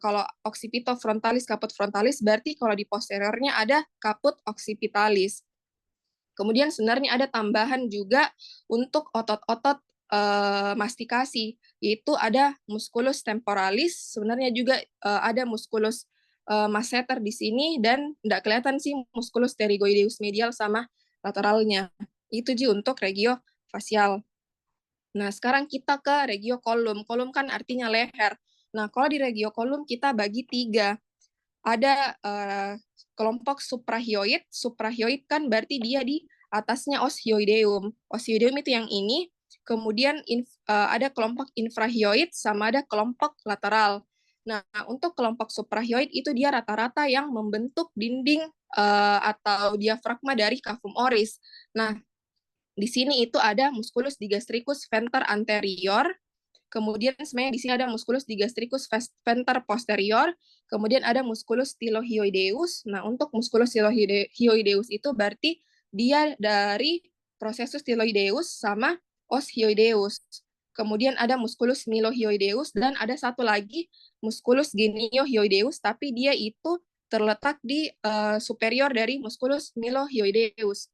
Speaker 2: kalau occipito frontalis, caput frontalis, berarti kalau di posteriornya ada caput occipitalis. Kemudian sebenarnya ada tambahan juga untuk otot-otot mastikasi, yaitu ada musculus temporalis, sebenarnya juga ada musculus masseter di sini, dan tidak kelihatan sih musculus pterygoideus medial sama lateralnya. Itu Ji untuk regio-fasial. Nah, sekarang kita ke regio-kolum. Kolum kan artinya leher. Nah, kalau di regio-kolum kita bagi 3. Ada kelompok suprahyoid. Suprahyoid kan berarti dia di atasnya os hyoideum. Os hyoideum itu yang ini. Kemudian ada kelompok infrahyoid sama ada kelompok lateral. Nah, untuk kelompok suprahyoid itu dia rata-rata yang membentuk dinding atau diafragma dari cavum oris. Nah, di sini itu ada musculus digastricus venter anterior. Kemudian sebenarnya di sini ada musculus digastricus venter posterior, kemudian ada musculus stylohyoideus. Nah, untuk musculus stylohyoideus itu berarti dia dari processus stylohyoideus sama os hyoideus. Kemudian ada musculus mylohyoideus dan ada satu lagi musculus geniohyoideus, tapi dia itu terletak di superior dari musculus mylohyoideus.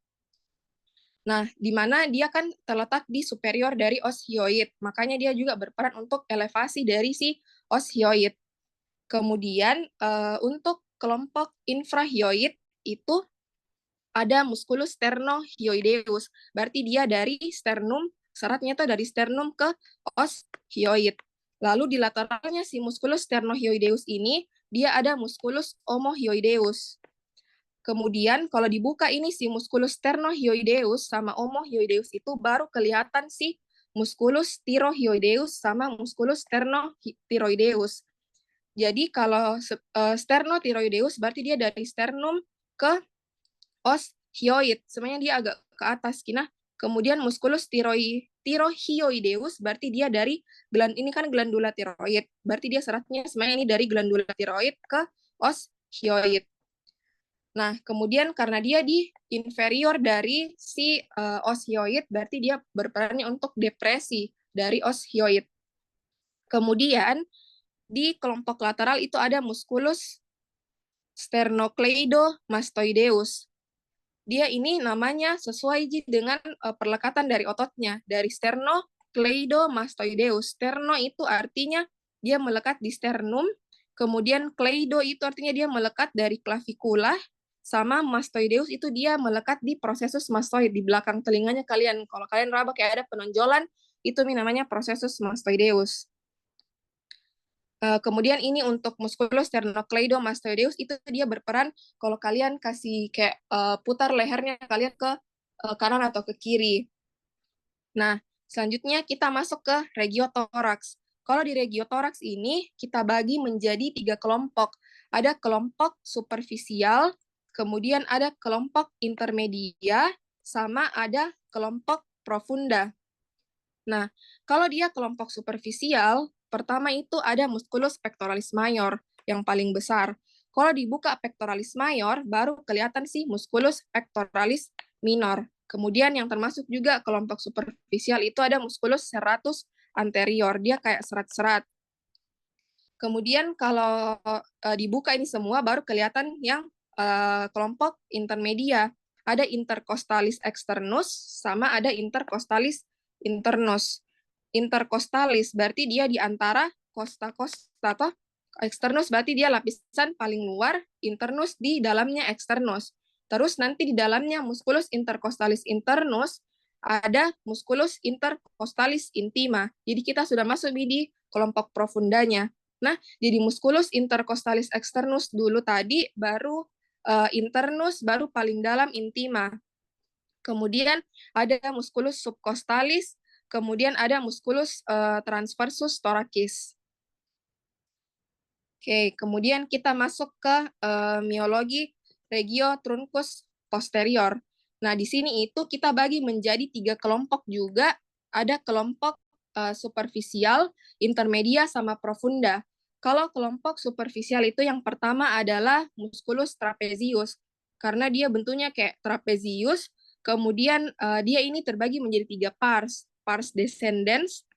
Speaker 2: Nah, di mana dia kan terletak di superior dari os hyoid, makanya dia juga berperan untuk elevasi dari si os hyoid. Kemudian untuk kelompok infrahyoid itu ada musculus sternohyoideus, berarti dia dari sternum, seratnya itu dari sternum ke os hyoid. Lalu di lateralnya si musculus sternohyoideus ini, dia ada musculus omohyoideus. Kemudian kalau dibuka ini si musculus sternohyoideus sama omohyoideus itu baru kelihatan si musculus thyroideus sama musculus sternothyroideus. Jadi kalau sternothyroideus berarti dia dari sternum ke os hyoid, sebenarnya dia agak ke atas. Nah, kemudian musculus thyroideus berarti dia dari ini kan glandula tiroid, berarti dia seratnya sebenarnya ini dari glandula tiroid ke os hyoid. Nah, kemudian karena dia di inferior dari si os hyoid, berarti dia berperannya untuk depresi dari os hyoid. Kemudian di kelompok lateral itu ada musculus sternocleidomastoideus. Dia ini namanya sesuai dengan perlekatan dari ototnya, dari sternocleidomastoideus. Sterno itu artinya dia melekat di sternum, kemudian kleido itu artinya dia melekat dari clavikula, sama mastoideus itu dia melekat di prosesus mastoid, di belakang telinganya kalian. Kalau kalian raba kayak ada penonjolan, itu namanya prosesus mastoideus. Kemudian ini untuk musculus sternocleidomastoideus itu dia berperan kalau kalian kasih kayak putar lehernya kalian ke kanan atau ke kiri. Nah, selanjutnya kita masuk ke regiotoraks. Kalau di regiotoraks ini kita bagi menjadi 3 kelompok. Ada kelompok superficial, kemudian ada kelompok intermedia, sama ada kelompok profunda. Nah, kalau dia kelompok superficial, pertama itu ada musculus pectoralis major yang paling besar. Kalau dibuka pectoralis major, baru kelihatan sih musculus pectoralis minor. Kemudian yang termasuk juga kelompok superficial itu ada musculus serratus anterior, dia kayak serat-serat. Kemudian kalau dibuka ini semua, baru kelihatan yang kelompok intermedia. Ada intercostalis externus, sama ada intercostalis internus. Intercostalis berarti dia di antara costa-costa atau externus berarti dia lapisan paling luar, internus di dalamnya externus. Terus nanti di dalamnya musculus intercostalis internus ada musculus intercostalis intima. Jadi kita sudah masuk di kelompok profundanya. Nah, jadi musculus intercostalis externus dulu tadi, baru internus, baru paling dalam intima. Kemudian ada musculus subcostalis, kemudian ada musculus transversus thoracis. Oke, kemudian kita masuk ke miologi regio truncus posterior. Nah, di sini itu kita bagi menjadi 3 kelompok juga. Ada kelompok superficial, intermedia, sama profunda. Kalau kelompok superficial itu yang pertama adalah musculus trapezius, karena dia bentuknya kayak trapezius, kemudian dia ini terbagi menjadi 3 pars. Pars descendens,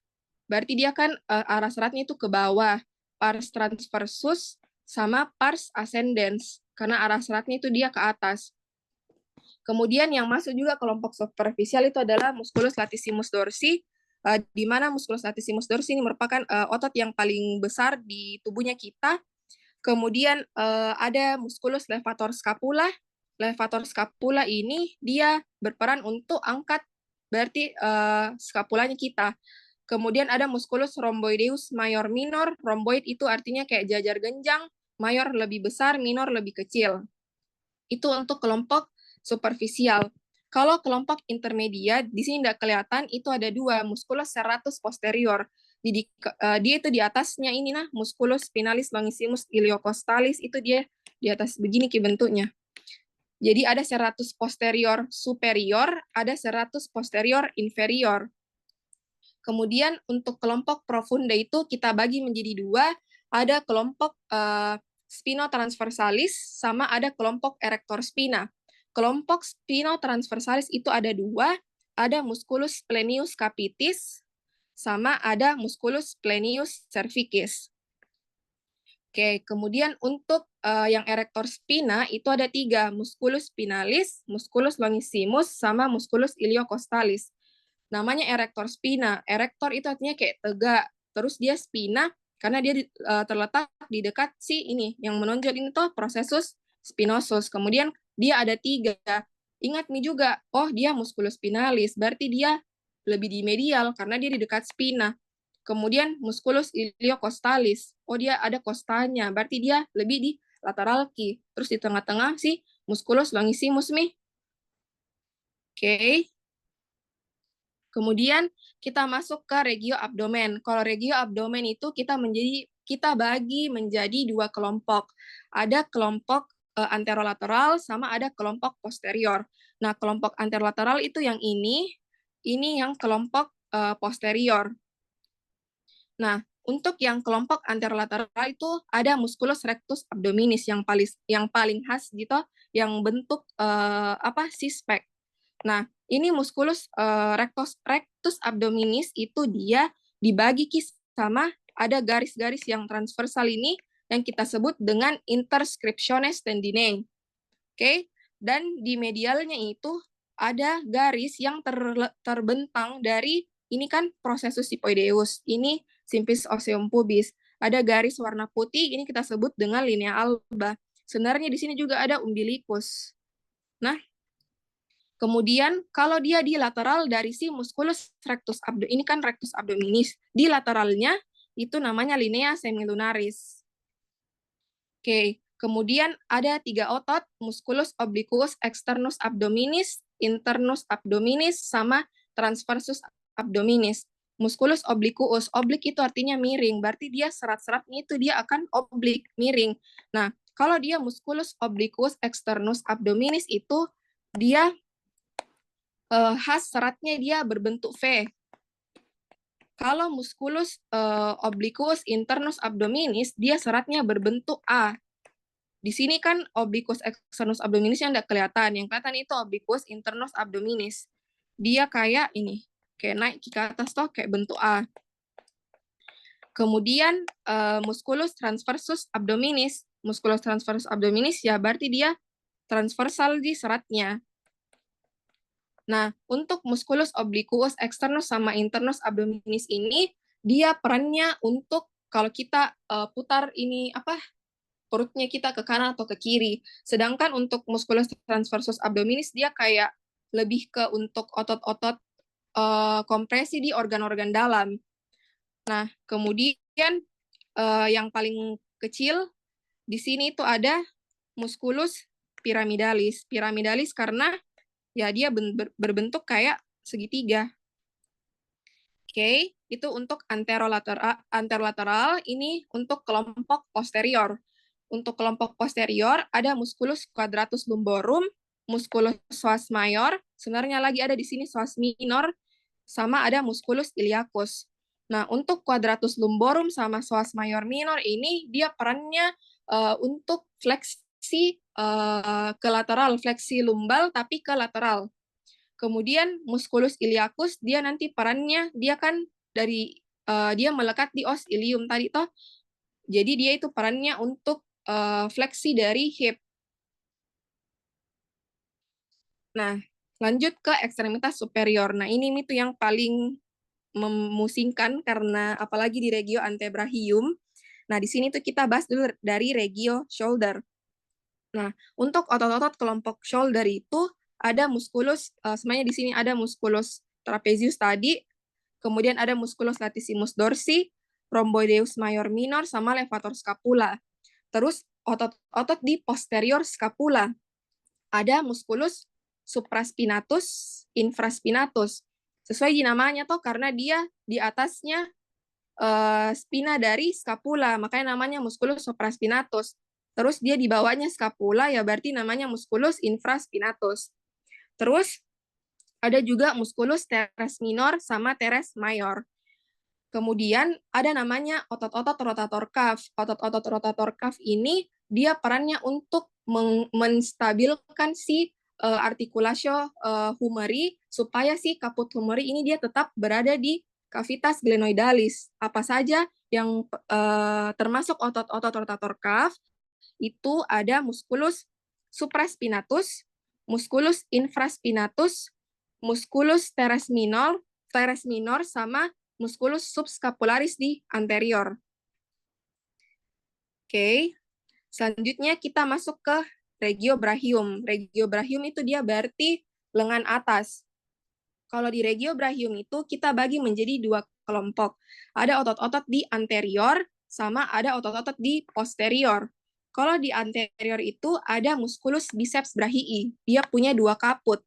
Speaker 2: berarti dia kan arah seratnya itu ke bawah. Pars transversus sama pars ascendens, karena arah seratnya itu dia ke atas. Kemudian yang masuk juga kelompok superficial itu adalah musculus latissimus dorsi, di mana musculus latissimus dorsi ini merupakan otot yang paling besar di tubuhnya kita. Kemudian ada musculus levator scapula. Levator scapula ini dia berperan untuk angkat berarti scapulanya kita. Kemudian ada musculus rhomboideus major minor. Rhomboid itu artinya kayak jajar genjang, mayor lebih besar, minor lebih kecil. Itu untuk kelompok superficial. Kalau kelompok intermedia, di sini tidak kelihatan, itu ada 2, musculus serratus posterior. Jadi dia itu di atasnya ini nah, musculus spinalis longissimus iliocostalis, itu dia di atas begini bentuknya. Jadi ada serratus posterior superior, ada serratus posterior inferior. Kemudian untuk kelompok profunda itu kita bagi menjadi 2, ada kelompok spinotransversalis sama ada kelompok erector spina. Kelompok spinotransversalis itu ada 2, ada musculus splenius capitis sama ada musculus splenius cervicis. Oke, kemudian untuk yang erector spina itu ada 3, musculus spinalis, musculus longissimus sama musculus iliocostalis. Namanya erector spina. Erector itu artinya kayak tegak. Terus dia spina karena dia terletak di dekat si ini yang menonjol ini tuh prosesus spinosus. Kemudian dia ada 3. Ingat nih juga, oh dia musculus spinalis, berarti dia lebih di medial karena dia di dekat spina. Kemudian musculus iliocostalis, oh dia ada costanya, berarti dia lebih di lateral key. Terus di tengah-tengah si musculus longissimus nih. Oke. Kemudian kita masuk ke regio abdomen. Kalau regio abdomen itu kita bagi menjadi 2 kelompok. Ada kelompok anterolateral sama ada kelompok posterior. Nah, kelompok anterolateral itu yang ini yang kelompok posterior. Nah, untuk yang kelompok anterolateral itu ada musculus rectus abdominis yang paling khas gitu, yang bentuk six-pack. Nah, ini musculus rectus abdominis itu dia dibagi sama ada garis-garis yang transversal ini yang kita sebut dengan interscriptiones tendinae. Oke, dan di medialnya itu ada garis yang terbentang dari ini kan processus sipoideus, ini symphysis osseum pubis. Ada garis warna putih, ini kita sebut dengan linea alba. Sebenarnya di sini juga ada umbilicus. Nah, kemudian kalau dia di lateral dari si musculus rectus abdominis, ini kan rectus abdominis, di lateralnya itu namanya linea semilunaris. Oke, kemudian ada 3 otot, musculus obliquus externus abdominis, internus abdominis, sama transversus abdominis. Musculus obliquus, oblik itu artinya miring, berarti dia serat-seratnya itu dia akan oblik, miring. Nah, kalau dia musculus obliquus externus abdominis itu dia khas seratnya dia berbentuk V. Kalau musculus obliquus internus abdominis, dia seratnya berbentuk A. Di sini kan obliquus externus abdominis yang tidak kelihatan. Yang kelihatan itu obliquus internus abdominis. Dia kayak ini, kayak naik ke atas toh kayak bentuk A. Kemudian musculus transversus abdominis. Musculus transversus abdominis ya berarti dia transversal di seratnya. Nah, untuk musculus obliquus externus sama internus abdominis ini, dia perannya untuk kalau kita putar ini perutnya kita ke kanan atau ke kiri. Sedangkan untuk musculus transversus abdominis dia kayak lebih ke untuk otot-otot kompresi di organ-organ dalam. Nah, kemudian yang paling kecil di sini itu ada musculus pyramidalis. Pyramidalis karena ya dia berbentuk kayak segitiga. Oke, itu untuk anterolateral, ini untuk kelompok posterior. Untuk kelompok posterior ada musculus quadratus lumborum, musculus psoas major, sebenarnya lagi ada di sini psoas minor, sama ada musculus iliacus. Nah, untuk quadratus lumborum sama psoas major minor ini dia perannya untuk fleksi ke lateral, fleksi lumbal tapi ke lateral. Kemudian musculus iliacus dia nanti perannya dia kan dari dia melekat di os ilium tadi toh. Jadi dia itu perannya untuk fleksi dari hip. Nah, lanjut ke ekstremitas superior. Nah, ini itu yang paling memusingkan karena apalagi di regio antebrachium. Nah, di sini tuh kita bahas dulu dari regio shoulder. Nah, untuk otot-otot kelompok shoulder itu ada musculus, sebenarnya di sini ada musculus trapezius tadi, kemudian ada musculus latissimus dorsi, rhomboideus major minor, sama levator scapula. Terus otot-otot di posterior scapula. Ada musculus supraspinatus, infraspinatus. Sesuai di namanya toh karena dia di atasnya spina dari scapula, makanya namanya musculus supraspinatus. Terus dia di bawahnya scapula, ya berarti namanya musculus infraspinatus. Terus ada juga musculus teres minor sama teres mayor. Kemudian ada namanya otot-otot rotator cuff. Otot-otot rotator cuff ini dia perannya untuk menstabilkan si artikulasio humeri supaya si caput humeri ini dia tetap berada di cavitas glenoidalis. Apa saja yang termasuk otot-otot rotator cuff itu ada musculus supraspinatus, musculus infraspinatus, musculus teres minor sama musculus subscapularis di anterior. Oke, selanjutnya kita masuk ke regio brachium. Regio brachium itu dia berarti lengan atas. Kalau di regio brachium itu kita bagi menjadi 2 kelompok. Ada otot-otot di anterior sama ada otot-otot di posterior. Kalau di anterior itu ada musculus biceps brachii. Dia punya 2 kaput.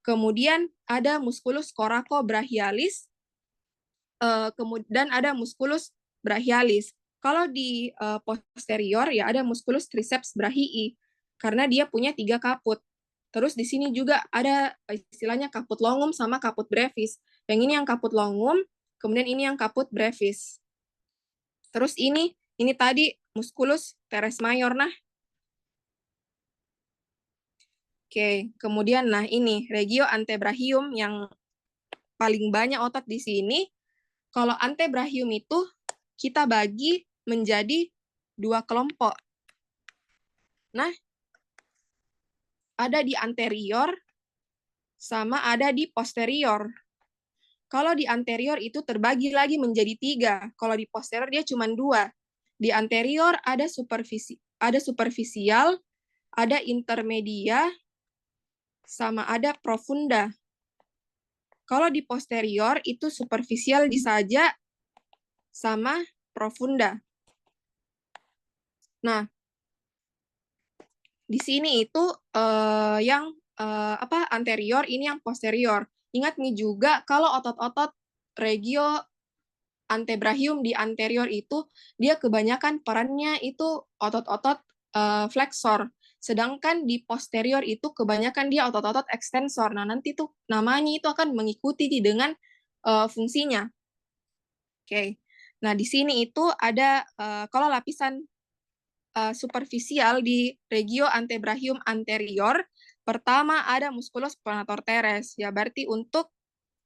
Speaker 2: Kemudian ada musculus coracobrachialis, kemudian ada musculus brachialis. Kalau di posterior ya ada musculus triceps brachii karena dia punya 3 kaput. Terus di sini juga ada istilahnya kaput longum sama kaput brevis. Yang ini yang kaput longum, kemudian ini yang kaput brevis. Terus ini tadi musculus teres mayor. Nah, oke, kemudian nah ini regio antebrachium yang paling banyak otot di sini. Kalau antebrachium itu kita bagi menjadi 2 kelompok. Nah, ada di anterior sama ada di posterior. Kalau di anterior itu terbagi lagi menjadi 3. Kalau di posterior dia cuma 2. Di anterior ada superficial, ada intermedia, sama ada profunda. Kalau di posterior itu superficial saja sama profunda. Nah, di sini itu yang anterior, ini yang posterior. Ingat nih juga kalau otot-otot regio antebrachium di anterior itu dia kebanyakan perannya itu otot-otot flexor. Sedangkan di posterior itu kebanyakan dia otot-otot ekstensor. Nah, nanti tuh namanya itu akan mengikuti dengan fungsinya. Oke. Nah, di sini itu ada kalau lapisan superficial di regio antebrachium anterior, pertama ada musculus pronator teres, ya berarti untuk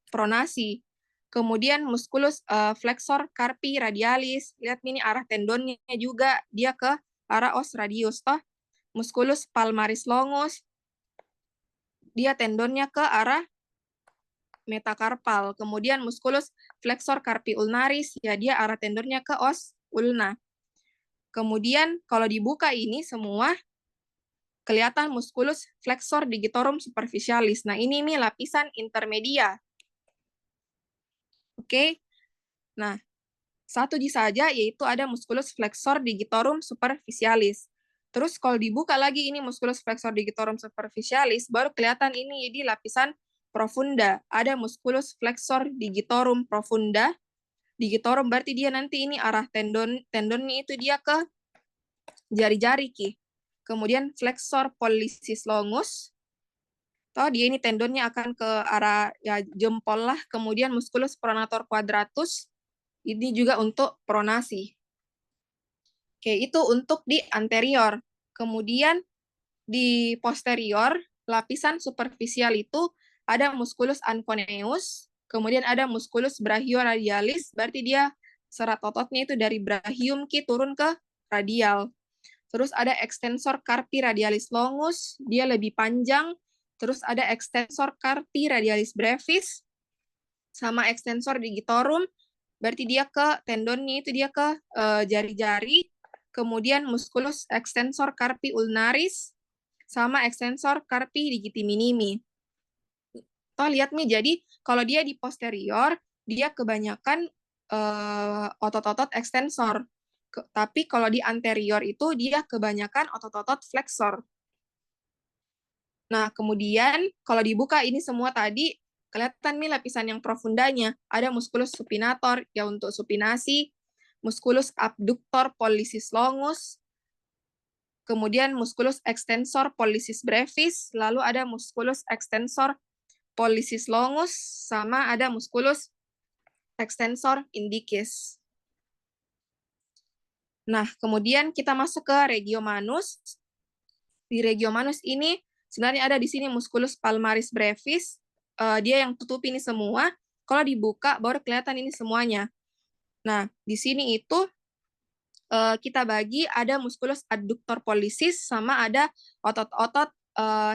Speaker 2: pronasi. Kemudian musculus flexor carpi radialis, lihat ini arah tendonnya juga, dia ke arah os radius, toh. Musculus palmaris longus, dia tendonnya ke arah metakarpal. Kemudian musculus flexor carpi ulnaris, ya dia arah tendonnya ke os ulna. Kemudian kalau dibuka ini semua, kelihatan musculus flexor digitorum superficialis. Nah, ini nih lapisan intermedia. Oke. Nah, satu saja yaitu ada musculus flexor digitorum superficialis. Terus kalau dibuka lagi ini musculus flexor digitorum superficialis, baru kelihatan ini jadi lapisan profunda. Ada musculus flexor digitorum profunda. Digitorum berarti dia nanti ini arah tendonnya itu dia ke jari-jari ki. Kemudian flexor pollicis longus. Toh dia ini tendonnya akan ke arah ya jempol lah. Kemudian musculus pronator quadratus. Ini juga untuk pronasi. Oke, itu untuk di anterior. Kemudian di posterior, lapisan superficial itu ada musculus anconeus, kemudian ada musculus brachioradialis, berarti dia serat ototnya itu dari brachium ki turun ke radial. Terus ada extensor carpi radialis longus, dia lebih panjang. Terus ada extensor carpi radialis brevis, sama extensor digitorum, berarti dia ke tendonnya itu dia ke jari-jari. Kemudian musculus extensor carpi ulnaris, sama extensor carpi digiti minimi. Toh lihat nih, jadi kalau dia di posterior, dia kebanyakan otot-otot ekstensor. Tapi kalau di anterior itu dia kebanyakan otot-otot flexor. Nah, kemudian kalau dibuka ini semua tadi, kelihatan nih lapisan yang profundanya. Ada musculus supinator, ya untuk supinasi, musculus abductor pollicis longus, kemudian musculus extensor pollicis brevis, lalu ada musculus extensor pollicis longus, sama ada musculus extensor indicis. Nah, kemudian kita masuk ke regio manus. Di regio manus ini sebenarnya ada di sini musculus palmaris brevis, dia yang tutup ini semua. Kalau dibuka baru kelihatan ini semuanya. Nah, di sini itu kita bagi ada musculus adductor pollicis sama ada otot-otot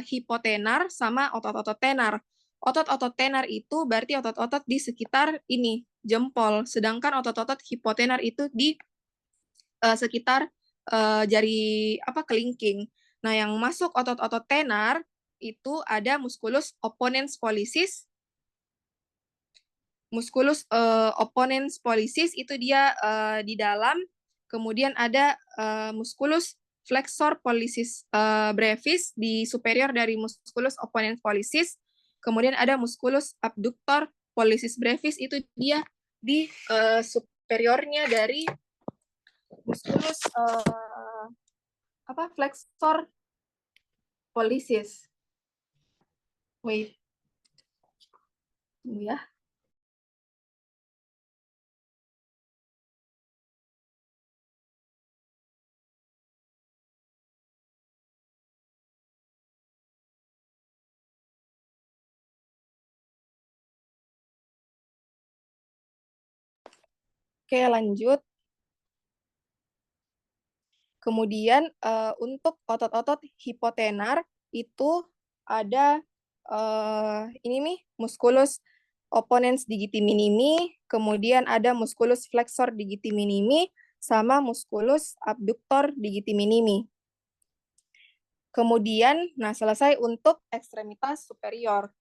Speaker 2: hipotenar sama otot-otot tenar. Otot-otot tenar itu berarti otot-otot di sekitar ini jempol, sedangkan otot-otot hipotenar itu di sekitar jari kelingking. Nah, yang masuk otot-otot tenar itu ada musculus opponens pollicis. Musculus opponens pollicis itu dia di dalam. Kemudian ada musculus flexor pollicis brevis di superior dari musculus opponens pollicis. Kemudian ada musculus abductor pollicis brevis, itu dia di superiornya dari musculus flexor pollicis. Wait. Tunggu ya. Oke, lanjut. Kemudian untuk otot-otot hipotenar itu ada ini nih musculus opponens digiti minimi, kemudian ada musculus flexor digiti minimi, sama musculus abductor digiti minimi. Kemudian, nah selesai untuk ekstremitas superior.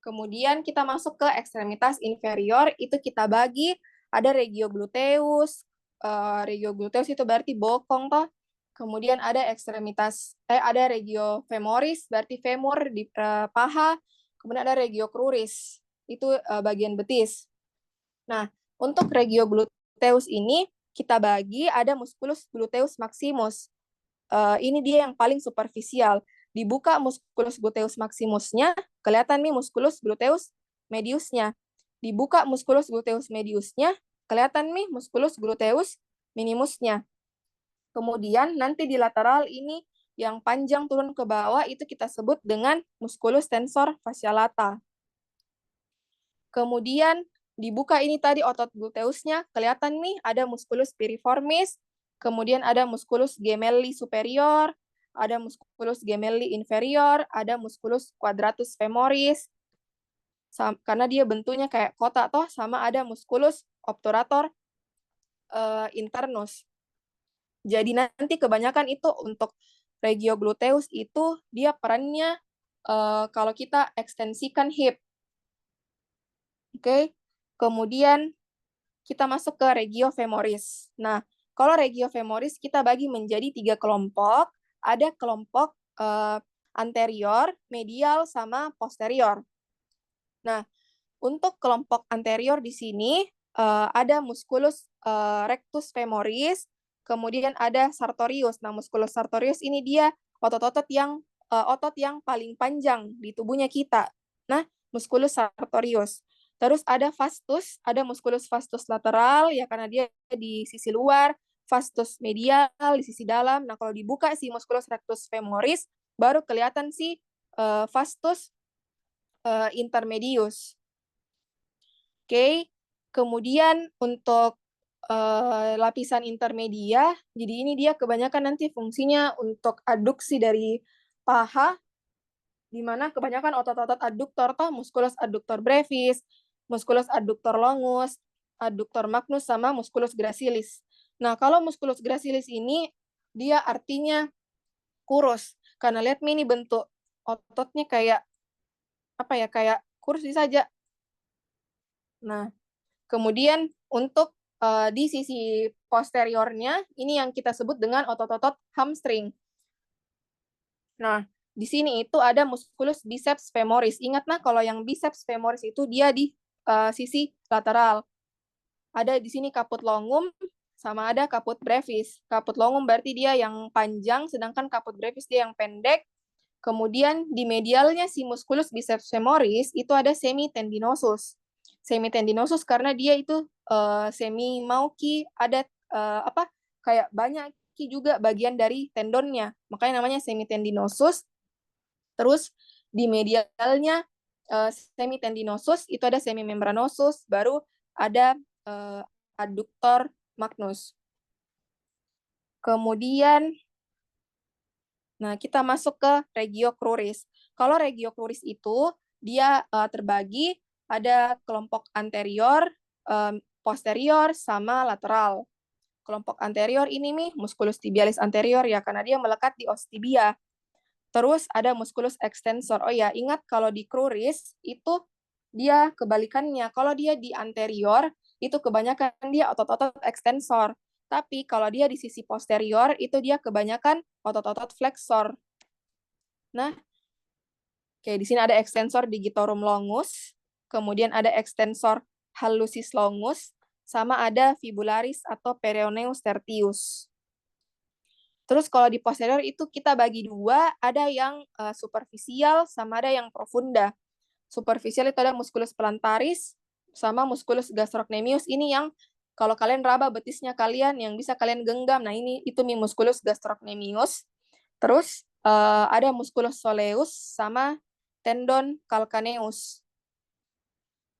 Speaker 2: Kemudian kita masuk ke ekstremitas inferior, itu kita bagi, ada regiogluteus. Regiogluteus itu berarti bokong toh. Kemudian ada ada regio femoris, berarti femur di paha. Kemudian ada regio cruris, itu bagian betis. Nah, untuk regio gluteus ini kita bagi, ada musculus gluteus maximus. Ini dia yang paling superficial. Dibuka musculus gluteus maximusnya, kelihatan nih musculus gluteus mediusnya. Dibuka musculus gluteus mediusnya, kelihatan nih musculus gluteus minimusnya. Kemudian nanti di lateral ini yang panjang turun ke bawah itu kita sebut dengan musculus tensor fascia lata. Kemudian dibuka ini tadi otot gluteusnya, kelihatan nih ada musculus piriformis, kemudian ada musculus gemelli superior, ada musculus gemelli inferior, ada musculus quadratus femoris, karena dia bentuknya kayak kotak toh, sama ada musculus obturator internus. Jadi nanti kebanyakan itu untuk regio gluteus itu dia perannya kalau kita ekstensikan hip. Oke, kemudian kita masuk ke regio femoris. Nah, kalau regio femoris kita bagi menjadi 3 kelompok. Ada kelompok anterior, medial, sama posterior. Nah, untuk kelompok anterior di sini ada musculus rectus femoris, kemudian ada sartorius. Nah, musculus sartorius ini dia otot-otot yang paling panjang di tubuhnya kita. Nah, musculus sartorius. Terus ada vastus, ada musculus vastus lateral, ya karena dia di sisi luar, vastus medial di sisi dalam. Nah, kalau dibuka si musculus rectus femoris, baru kelihatan si vastus intermedius. Oke, kemudian untuk lapisan intermedia, jadi ini dia kebanyakan nanti fungsinya untuk aduksi dari paha, di mana kebanyakan otot-otot adduktor toh musculus adductor brevis, musculus adductor longus, adductor magnus, sama musculus gracilis. Nah, kalau musculus gracilis ini dia artinya kurus, karena lihat ini bentuk ototnya kayak apa ya, kayak kurus saja. Nah, kemudian untuk di sisi posteriornya, ini yang kita sebut dengan otot-otot hamstring. Nah, di sini itu ada musculus biceps femoris. Ingat nah, kalau yang biceps femoris itu dia di sisi lateral. Ada di sini caput longum, sama ada caput brevis. Caput longum berarti dia yang panjang, sedangkan caput brevis dia yang pendek. Kemudian di medialnya si musculus biceps femoris itu ada semitendinosus. Semitendinosus karena dia itu semi mauki, ada kayak banyak juga bagian dari tendonnya, makanya namanya semitendinosus. Terus di medialnya semitendinosus itu ada semimembranosus, baru ada adductor magnus. Kemudian nah, kita masuk ke regio cruris. Kalau regio cruris itu dia terbagi ada kelompok anterior, posterior, sama lateral. Kelompok anterior ini nih musculus tibialis anterior ya, karena dia melekat di os tibia. Terus ada musculus extensor. Oh ya, ingat kalau di cruris itu dia kebalikannya. Kalau dia di anterior itu kebanyakan dia otot-otot extensor. Tapi kalau dia di sisi posterior itu dia kebanyakan otot-otot flexor. Nah, Oke, di sini ada extensor digitorum longus, kemudian ada extensor hallucis longus, sama ada fibularis atau peroneus tertius. Terus kalau di posterior itu kita bagi dua, ada yang superficial sama ada yang profunda. Superficial itu ada musculus plantaris sama musculus gastrocnemius, ini yang kalau kalian raba betisnya kalian yang bisa kalian genggam. Nah, ini itu musculus gastrocnemius. Terus ada musculus soleus sama tendon calcaneus.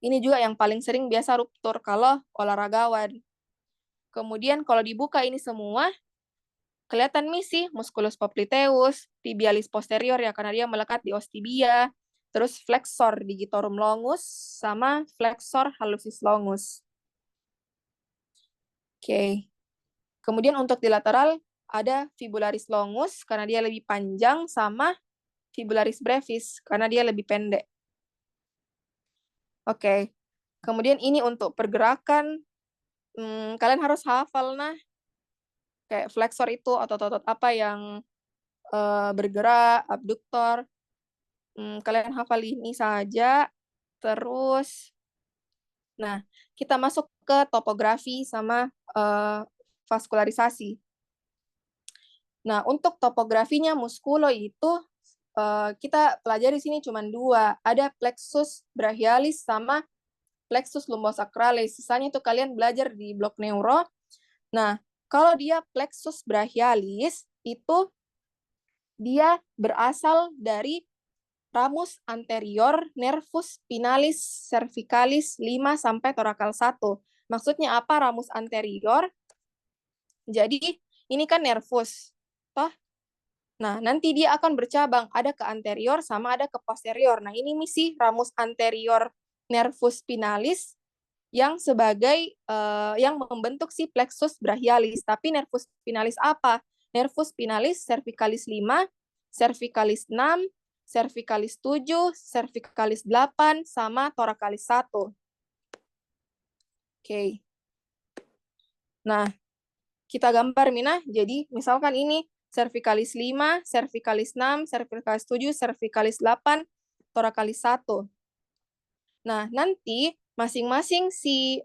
Speaker 2: Ini juga yang paling sering biasa ruptur kalau olahragawan. Kemudian kalau dibuka ini semua, kelihatan misi musculus popliteus, tibialis posterior ya karena dia melekat di os tibia, terus flexor digitorum longus sama flexor hallucis longus. Oke. Kemudian untuk di lateral ada fibularis longus karena dia lebih panjang sama fibularis brevis karena dia lebih pendek. Oke. Kemudian ini untuk pergerakan kalian harus hafal nah. Kayak flexor itu otot-otot apa yang bergerak, abduktor. Kalian hafal ini saja. Terus, nah, kita masuk ke topografi sama vaskularisasi. Nah, untuk topografinya muskulo itu, kita pelajari sini cuma dua. Ada plexus brachialis sama plexus lumbosakralis. Sisanya itu kalian belajar di blok neuro. Nah, kalau dia plexus brachialis, itu dia berasal dari ramus anterior nervus spinalis cervicalis 5 sampai torakal 1. Maksudnya apa ramus anterior? Jadi ini kan nervus, toh? Nah, nanti dia akan bercabang, ada ke anterior sama ada ke posterior. Nah, ini misi ramus anterior nervus spinalis yang sebagai yang membentuk si plexus brachialis. Tapi nervus spinalis apa? Nervus spinalis cervicalis 5, cervicalis 6, cervicalis 7, cervicalis 8, sama thoracalis 1. Oke. Nah, kita gambar, Mina. Jadi, misalkan ini cervicalis 5, cervicalis 6, cervicalis 7, cervicalis 8, thoracalis 1. Nah, nanti masing-masing si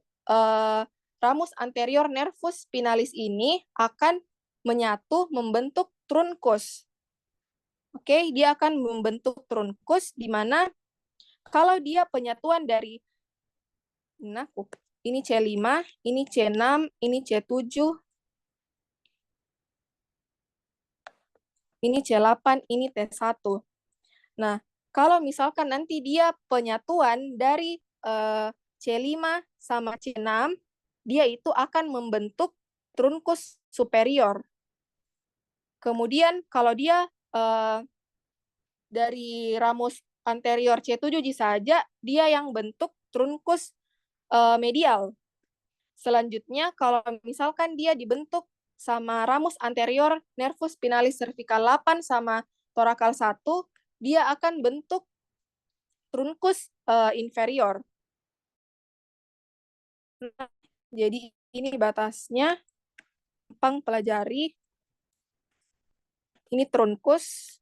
Speaker 2: ramus anterior nervus spinalis ini akan menyatu membentuk truncus. Oke, dia akan membentuk truncus di mana kalau dia penyatuan dari ini C5, ini C6, ini C7, ini C8, ini T1. Nah, kalau misalkan nanti dia penyatuan dari C5 sama C6, dia itu akan membentuk truncus superior. Kemudian kalau dia dari ramus anterior C7 saja, dia yang bentuk truncus medial. Selanjutnya, kalau misalkan dia dibentuk sama ramus anterior nervus spinalis cervical 8 sama thoracal 1, dia akan bentuk truncus inferior. Nah, jadi ini batasnya, gampang pelajari. Ini truncus,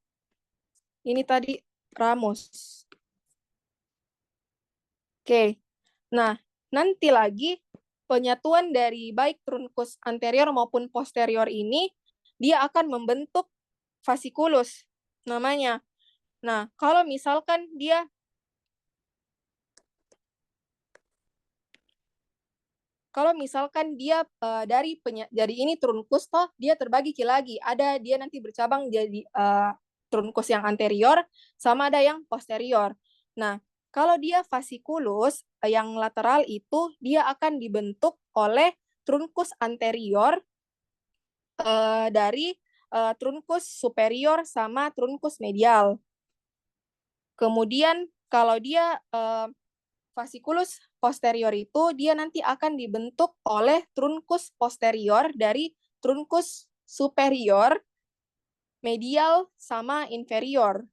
Speaker 2: ini tadi ramus. Oke, nah nanti lagi penyatuan dari baik truncus anterior maupun posterior ini, dia akan membentuk fasciculus namanya. Nah, kalau misalkan dia dari jadi ini truncus toh dia terbagi lagi. Ada dia nanti bercabang jadi truncus yang anterior sama ada yang posterior. Nah, kalau dia fasciculus yang lateral itu dia akan dibentuk oleh truncus anterior dari truncus superior sama truncus medial. Kemudian kalau dia fasciculus posterior itu dia nanti akan dibentuk oleh truncus posterior dari truncus superior, medial, sama inferior.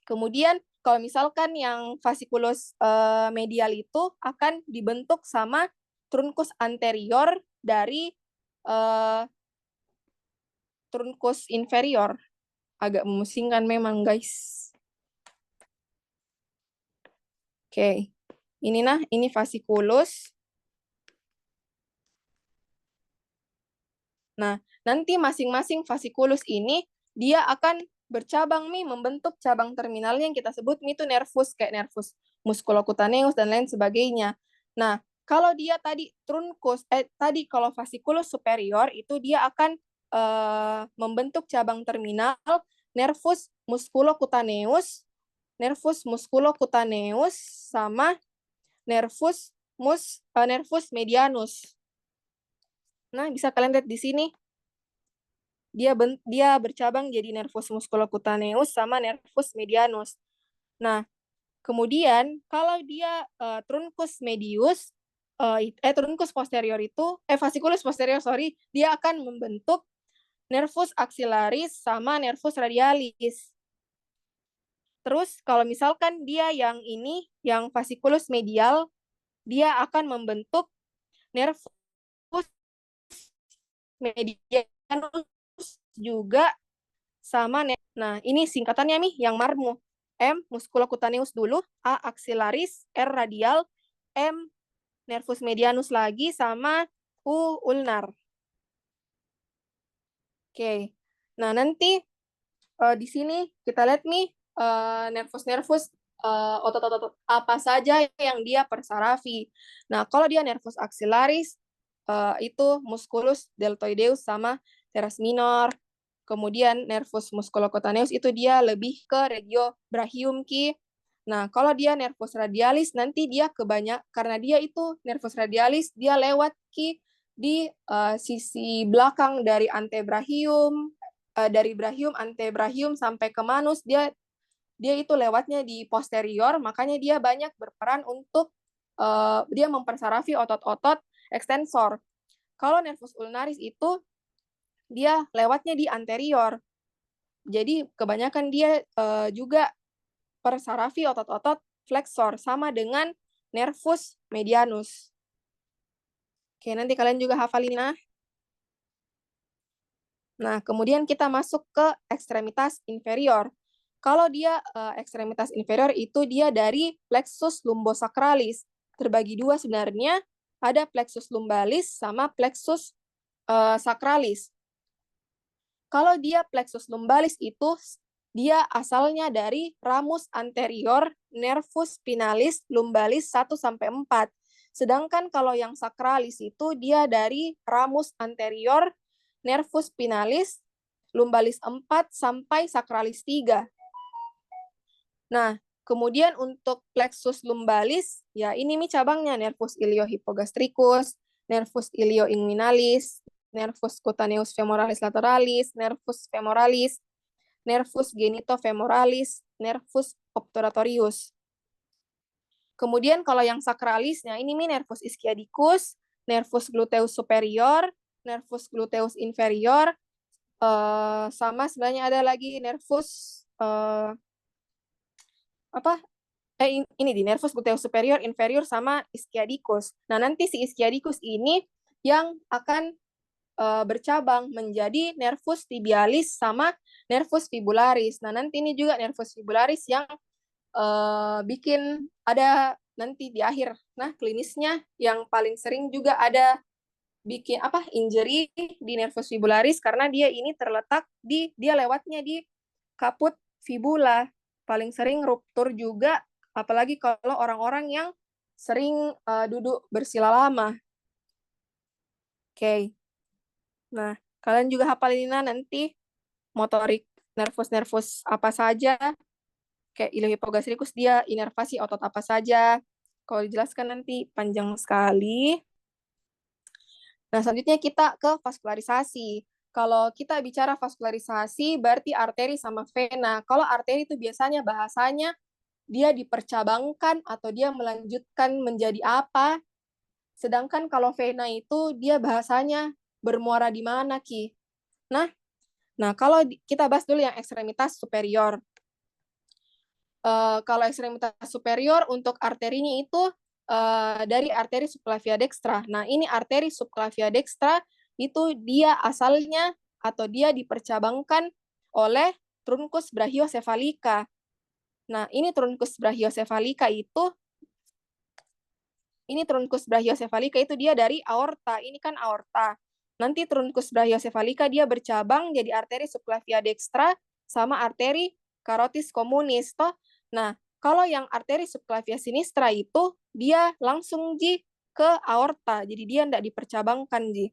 Speaker 2: Kemudian kalau misalkan yang fasciculus medial itu akan dibentuk sama truncus anterior dari truncus inferior. agak memusingkan memang, guys. Oke. Ini fasciculus. Nah, nanti masing-masing fasciculus ini dia akan bercabang membentuk cabang terminalnya yang kita sebut itu nervus, kayak nervus musculocutaneus dan lain sebagainya. Nah, kalau dia tadi truncus, tadi kalau fasciculus superior itu dia akan membentuk cabang terminal nervus musculocutaneus, sama nervus medianus. Nah, bisa kalian lihat di sini. Dia bercabang jadi nervus musculocutaneus sama nervus medianus. Nah, kemudian kalau dia truncus medius, truncus posterior itu, fasciculus posterior, sorry, dia akan membentuk nervus axillaris sama nervus radialis. Terus kalau misalkan dia yang ini, yang fasciculus medial, dia akan membentuk nervus medianus juga sama. Nah, ini singkatannya yang marmu. M musculocutaneus dulu, A axillaris, R radial, M nervus medianus lagi, sama U ulnar. Oke. Nah, nanti di sini kita lihat nervus-nervus otot-otot apa saja yang dia persarafi. Nah, kalau dia nervus axillaris, itu musculus deltoideus sama teres minor. Kemudian nervus musculocutaneus itu dia lebih ke regio brachium ki. Nah, kalau dia nervus radialis nanti dia karena dia itu nervus radialis, dia lewat ki di sisi belakang dari antebrachium, dari brachium, antebrachium sampai ke manus, dia itu lewatnya di posterior, makanya dia banyak berperan untuk dia mempersarafi otot-otot ekstensor. Kalau nervus ulnaris itu dia lewatnya di anterior. Jadi kebanyakan dia juga persarafi otot-otot flexor sama dengan nervus medianus. Oke, nanti kalian juga hafal ini. Nah, kemudian kita masuk ke ekstremitas inferior. Kalau dia ekstremitas inferior itu dia dari plexus lumbosacralis. Terbagi dua sebenarnya, ada plexus lumbalis sama plexus sacralis. Kalau dia plexus lumbalis itu dia asalnya dari ramus anterior nervus spinalis lumbalis 1 sampai 4. Sedangkan kalau yang sacralis itu dia dari ramus anterior nervus spinalis lumbalis 4 sampai sacralis 3. Nah, kemudian untuk plexus lumbalis, ya ini cabangnya nervus iliohipogastricus, nervus ilioinguinalis, nervus cutaneus femoralis lateralis, nervus femoralis, nervus genitofemoralis, nervus obturatorius. Kemudian kalau yang sakralisnya ini nervus ischiadicus, nervus gluteus superior, nervus gluteus inferior, sama sebenarnya ada lagi nervus ini di nervus gluteus superior, inferior, sama ischiadicus. Nah, nanti si ischiadicus ini yang akan bercabang menjadi nervus tibialis sama nervus fibularis. Nah, nanti ini juga nervus fibularis yang bikin ada nanti di akhir. Nah, klinisnya yang paling sering juga ada bikin injury di nervus fibularis karena dia ini terletak dia lewatnya di kaput fibula. Paling sering ruptur juga, apalagi kalau orang-orang yang sering duduk bersila lama. Oke. Nah, kalian juga hafalin nanti motorik nervus-nervus apa saja. Kayak iliohipogastricus dia inervasi otot apa saja. Kalau dijelaskan nanti panjang sekali. Nah, selanjutnya kita ke vaskularisasi. Kalau kita bicara vaskularisasi, berarti arteri sama vena. Kalau arteri itu biasanya bahasanya dia dipercabangkan atau dia melanjutkan menjadi apa. Sedangkan kalau vena itu dia bahasanya bermuara di mana, Ki? Nah, kalau kita bahas dulu yang ekstremitas superior. Kalau ekstremitas superior untuk arterinya itu dari arteri subclavia dextra. Nah, ini arteri subclavia dextra itu dia asalnya atau dia dipercabangkan oleh truncus brachiocephalica. Nah, ini truncus brachiocephalica itu dia dari aorta. Ini kan aorta. Nanti truncus brachiocephalica dia bercabang jadi arteri subclavia dextra sama arteri carotis communis toh. Nah, kalau yang arteri subclavia sinistra itu dia langsung Ji ke aorta. Jadi dia tidak dipercabangkan Ji.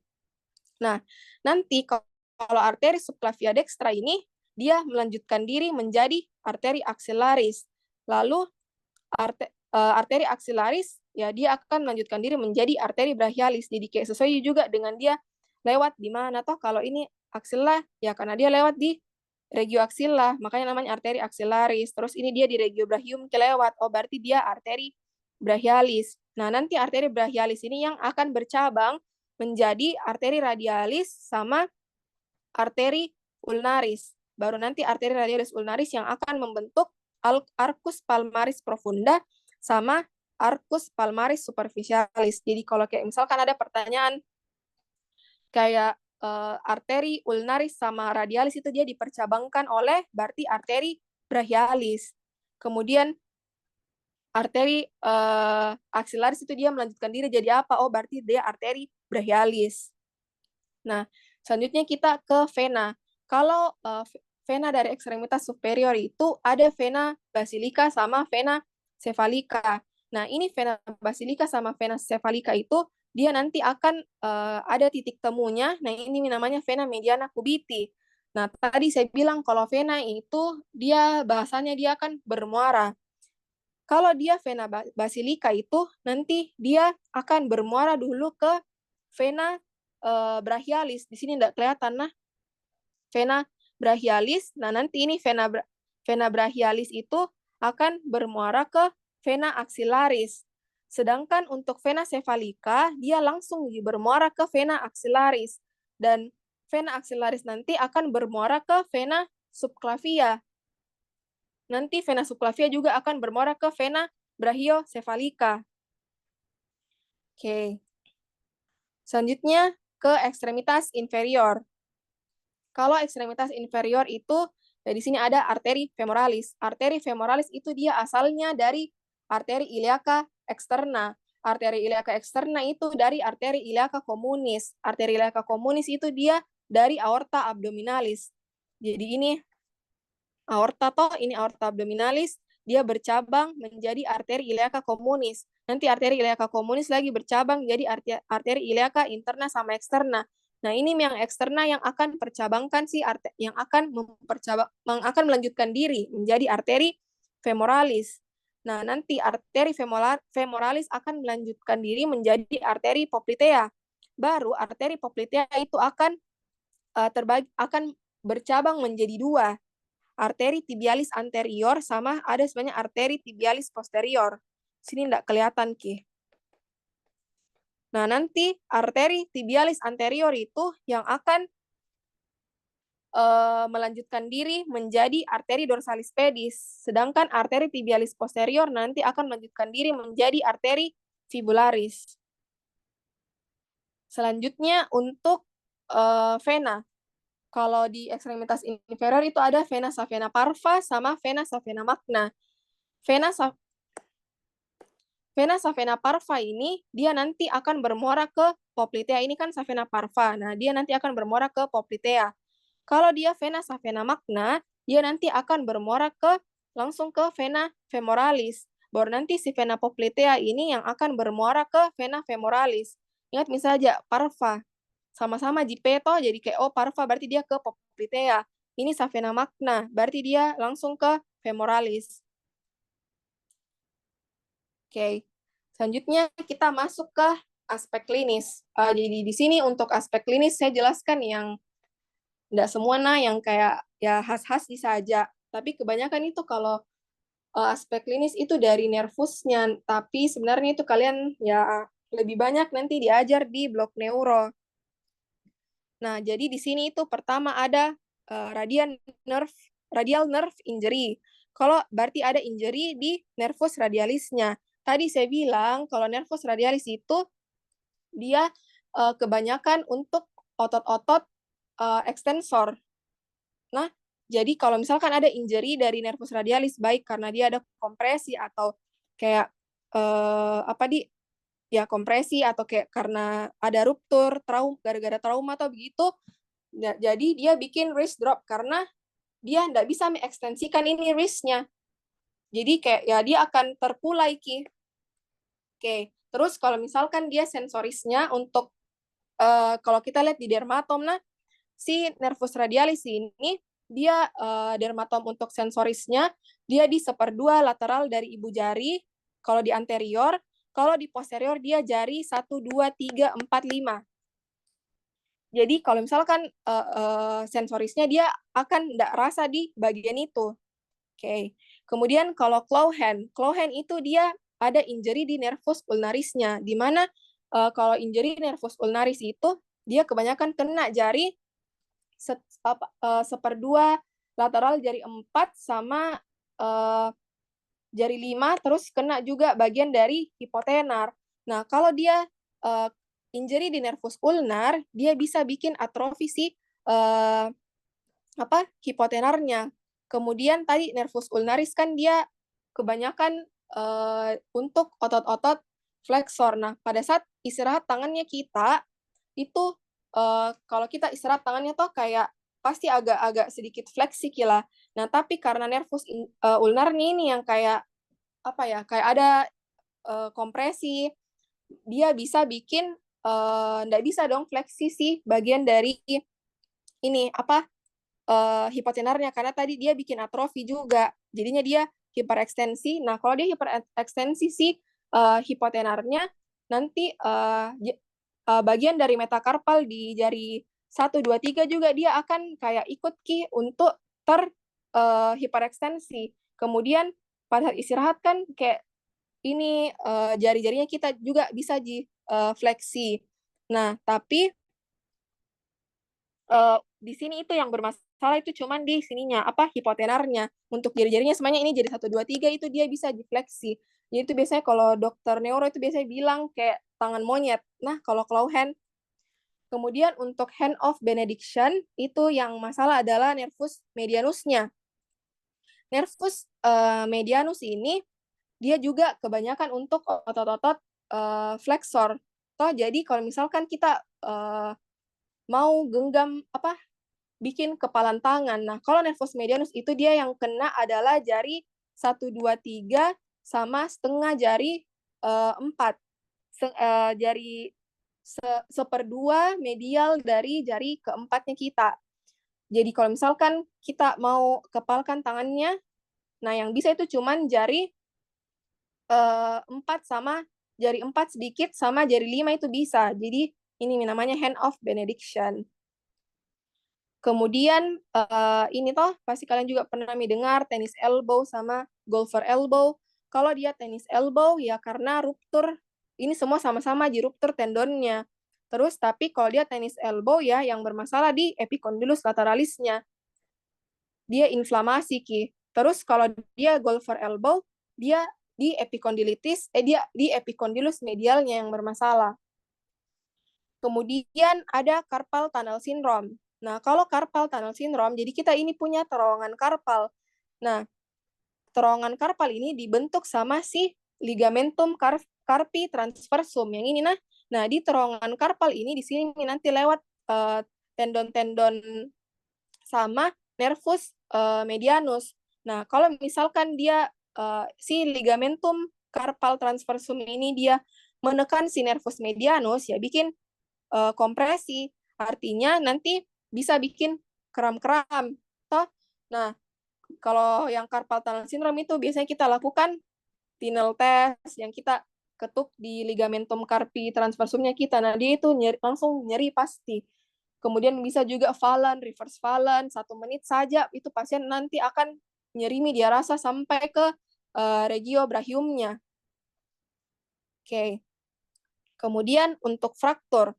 Speaker 2: Nah, nanti kalau arteri subclavia dextra ini dia melanjutkan diri menjadi arteri axillaris. Lalu arteri axillaris ya dia akan melanjutkan diri menjadi arteri brachialis. Jadi kayak sesuai juga dengan dia lewat di mana toh. Kalau ini axilla ya karena dia lewat di regio axilla, makanya namanya arteri axillaris. Terus ini dia di regio brachium kelewat. Oh, berarti dia arteri brachialis. Nah, nanti arteri brachialis ini yang akan bercabang menjadi arteri radialis sama arteri ulnaris. Baru nanti arteri radialis ulnaris yang akan membentuk arcus palmaris profunda sama arcus palmaris superficialis. Jadi kalau kayak misalkan ada pertanyaan kayak arteri ulnaris sama radialis itu dia dipercabangkan oleh berarti arteri brachialis. Kemudian arteri axillaris itu dia melanjutkan diri jadi apa? Oh, berarti dia arteri brachialis. Nah, selanjutnya kita ke vena. Kalau vena dari ekstremitas superior itu ada vena basilica sama vena cephalica. Nah, ini vena basilica sama vena cephalica itu dia nanti akan ada titik temunya. Nah, ini namanya vena mediana cubiti. Nah, tadi saya bilang kalau vena itu dia bahasanya dia akan bermuara. Kalau dia vena basilica itu nanti dia akan bermuara dulu ke vena brachialis. Di sini tidak kelihatan nah. Vena brachialis. Nah, nanti ini vena brachialis itu akan bermuara ke vena axillaris. Sedangkan untuk vena cephalica, dia langsung bermuara ke vena axillaris. Dan vena axillaris nanti akan bermuara ke vena subclavia. Nanti vena subclavia juga akan bermuara ke vena brachiocephalica. Oke. Selanjutnya ke ekstremitas inferior. Kalau ekstremitas inferior itu, di sini ada arteri femoralis. Arteri femoralis itu dia asalnya dari arteri iliaca externa. Arteri iliaca externa itu dari arteri iliaca communis. Arteri iliaca communis itu dia dari aorta abdominalis. Jadi ini aorta toh, ini aorta abdominalis, dia bercabang menjadi arteri iliaca communis. Nanti arteri iliaca communis lagi bercabang jadi arteri iliaca interna sama eksterna. Nah, ini yang eksterna yang akan percabangkan yang akan melanjutkan diri menjadi arteri femoralis. Nah, nanti arteri femoralis akan melanjutkan diri menjadi arteri poplitea. Baru arteri poplitea itu akan bercabang menjadi dua. Arteri tibialis anterior sama ada sebenarnya arteri tibialis posterior. Sini tidak kelihatan, Ki. Nah, nanti arteri tibialis anterior itu yang akan melanjutkan diri menjadi arteri dorsalis pedis. Sedangkan arteri tibialis posterior nanti akan melanjutkan diri menjadi arteri fibularis. Selanjutnya untuk vena. Kalau di ekstremitas inferior itu ada vena savena parva sama vena savena magna. Vena savena parva ini dia nanti akan bermuara ke poplitea. Ini kan savena parva. Nah, dia nanti akan bermuara ke poplitea. Kalau dia vena savena magna, dia nanti akan bermuara langsung ke vena femoralis. Baru nanti si vena poplitea ini yang akan bermuara ke vena femoralis. Ingat misalnya parva. Sama-sama jipeto jadi kayak parva berarti dia ke poplitea. Ini savena magna, berarti dia langsung ke femoralis. Oke, selanjutnya kita masuk ke aspek klinis. Jadi di sini untuk aspek klinis saya jelaskan yang tidak semua yang kayak ya khas-khas saja. Tapi kebanyakan itu kalau aspek klinis itu dari nervusnya. Tapi sebenarnya itu kalian ya lebih banyak nanti diajar di blok neuro. Nah, jadi di sini itu pertama ada radial nerve injury. Kalau berarti ada injury di nervus radialisnya. Tadi saya bilang kalau nervus radialis itu dia kebanyakan untuk otot-otot ekstensor. Nah, Jadi kalau misalkan ada injury dari nervus radialis, baik karena dia ada kompresi atau kayak kompresi atau kayak karena ada ruptur, gara-gara trauma atau begitu, jadi dia bikin wrist drop karena dia nggak bisa mengekstensikan ini wristnya. Jadi kayak ya dia akan terkulai Ki. Oke, terus kalau misalkan dia sensorisnya untuk kalau kita lihat di dermatom, nah si nervus radialis ini dia dermatom untuk sensorisnya dia di 1/2 lateral dari ibu jari kalau di anterior, kalau di posterior dia jari 1, 2, 3, 4, 5. Jadi kalau misalkan sensorisnya dia akan nggak rasa di bagian itu. Oke. Kemudian kalau claw hand itu dia ada injury di nervus ulnarisnya, di mana kalau injury nervus ulnaris itu dia kebanyakan kena jari 1/2 lateral jari 4 sama jari 5, terus kena juga bagian dari hipotenar. Nah, kalau dia injury di nervus ulnar, dia bisa bikin atrofi si hipotenarnya. Kemudian tadi nervus ulnaris kan dia kebanyakan untuk otot-otot flexor. Nah, pada saat istirahat tangannya kita, itu kalau kita istirahat tangannya tuh kayak pasti agak-agak sedikit fleksi lah. Nah, tapi karena nervus ulnarnya ini yang kayak kayak ada kompresi, dia bisa bikin nggak bisa dong fleksi sih bagian dari ini hipotenarnya karena tadi dia bikin atrofi juga. Jadinya dia hiperekstensi. Nah, kalau dia hiperekstensi si hipotenarnya nanti bagian dari metakarpal di jari 1, 2, 3 juga dia akan kayak ikut Ki untuk hiperekstensi. Kemudian pada saat istirahat kan kayak ini jari-jarinya kita juga bisa di fleksi. Nah, tapi di sini itu yang bermasalah itu cuman di sininya hipotenarnya. Untuk jari-jarinya semuanya ini jari 1, 2, 3 itu dia bisa difleksi. Jadi itu biasanya kalau dokter neuro itu biasanya bilang kayak tangan monyet. Nah, kalau claw hand. Kemudian untuk hand of benediction itu yang masalah adalah nervus medianusnya. Nervus medianus ini dia juga kebanyakan untuk otot-otot flexor. Jadi kalau misalkan kita mau genggam bikin kepalan tangan. Nah, kalau nervus medianus itu dia yang kena adalah jari 1, 2, 3 sama setengah jari 4. Jari 1/2 medial dari jari keempatnya kita. Jadi kalau misalkan kita mau kepalkan tangannya, nah yang bisa itu cuman jari 4 sama jari 4 sedikit sama jari 5 itu bisa. Jadi ini namanya hand of benediction. Kemudian ini toh pasti kalian juga pernah dengar tennis elbow sama golfer elbow. Kalau dia tennis elbow ya karena ruptur, ini semua sama-sama di ruptur tendonnya. Terus tapi kalau dia tennis elbow ya yang bermasalah di epicondylus lateralisnya. Dia inflamasi Ki. Terus kalau dia golfer elbow, dia di epicondylitis, dia di epicondylus medialnya yang bermasalah. Kemudian ada carpal tunnel syndrome. Nah, kalau carpal tunnel syndrome, jadi kita ini punya terowongan karpal. Nah, terowongan karpal ini dibentuk sama si ligamentum carpi transversum yang ini nah di terowongan karpal ini di sini nanti lewat tendon-tendon sama nervus medianus. Nah, kalau misalkan dia si ligamentum carpal transversum ini dia menekan si nervus medianus ya bikin kompresi, artinya nanti bisa bikin kram-kram. Nah, kalau yang carpal tunnel syndrome itu biasanya kita lakukan Tinel test yang kita ketuk di ligamentum carpi transversumnya kita. Nah, dia itu langsung nyeri pasti. Kemudian bisa juga Fallen, reverse Fallen, 1 menit saja itu pasien nanti akan nyeri dia rasa sampai ke regio brachiumnya. Oke. Kemudian untuk fraktur,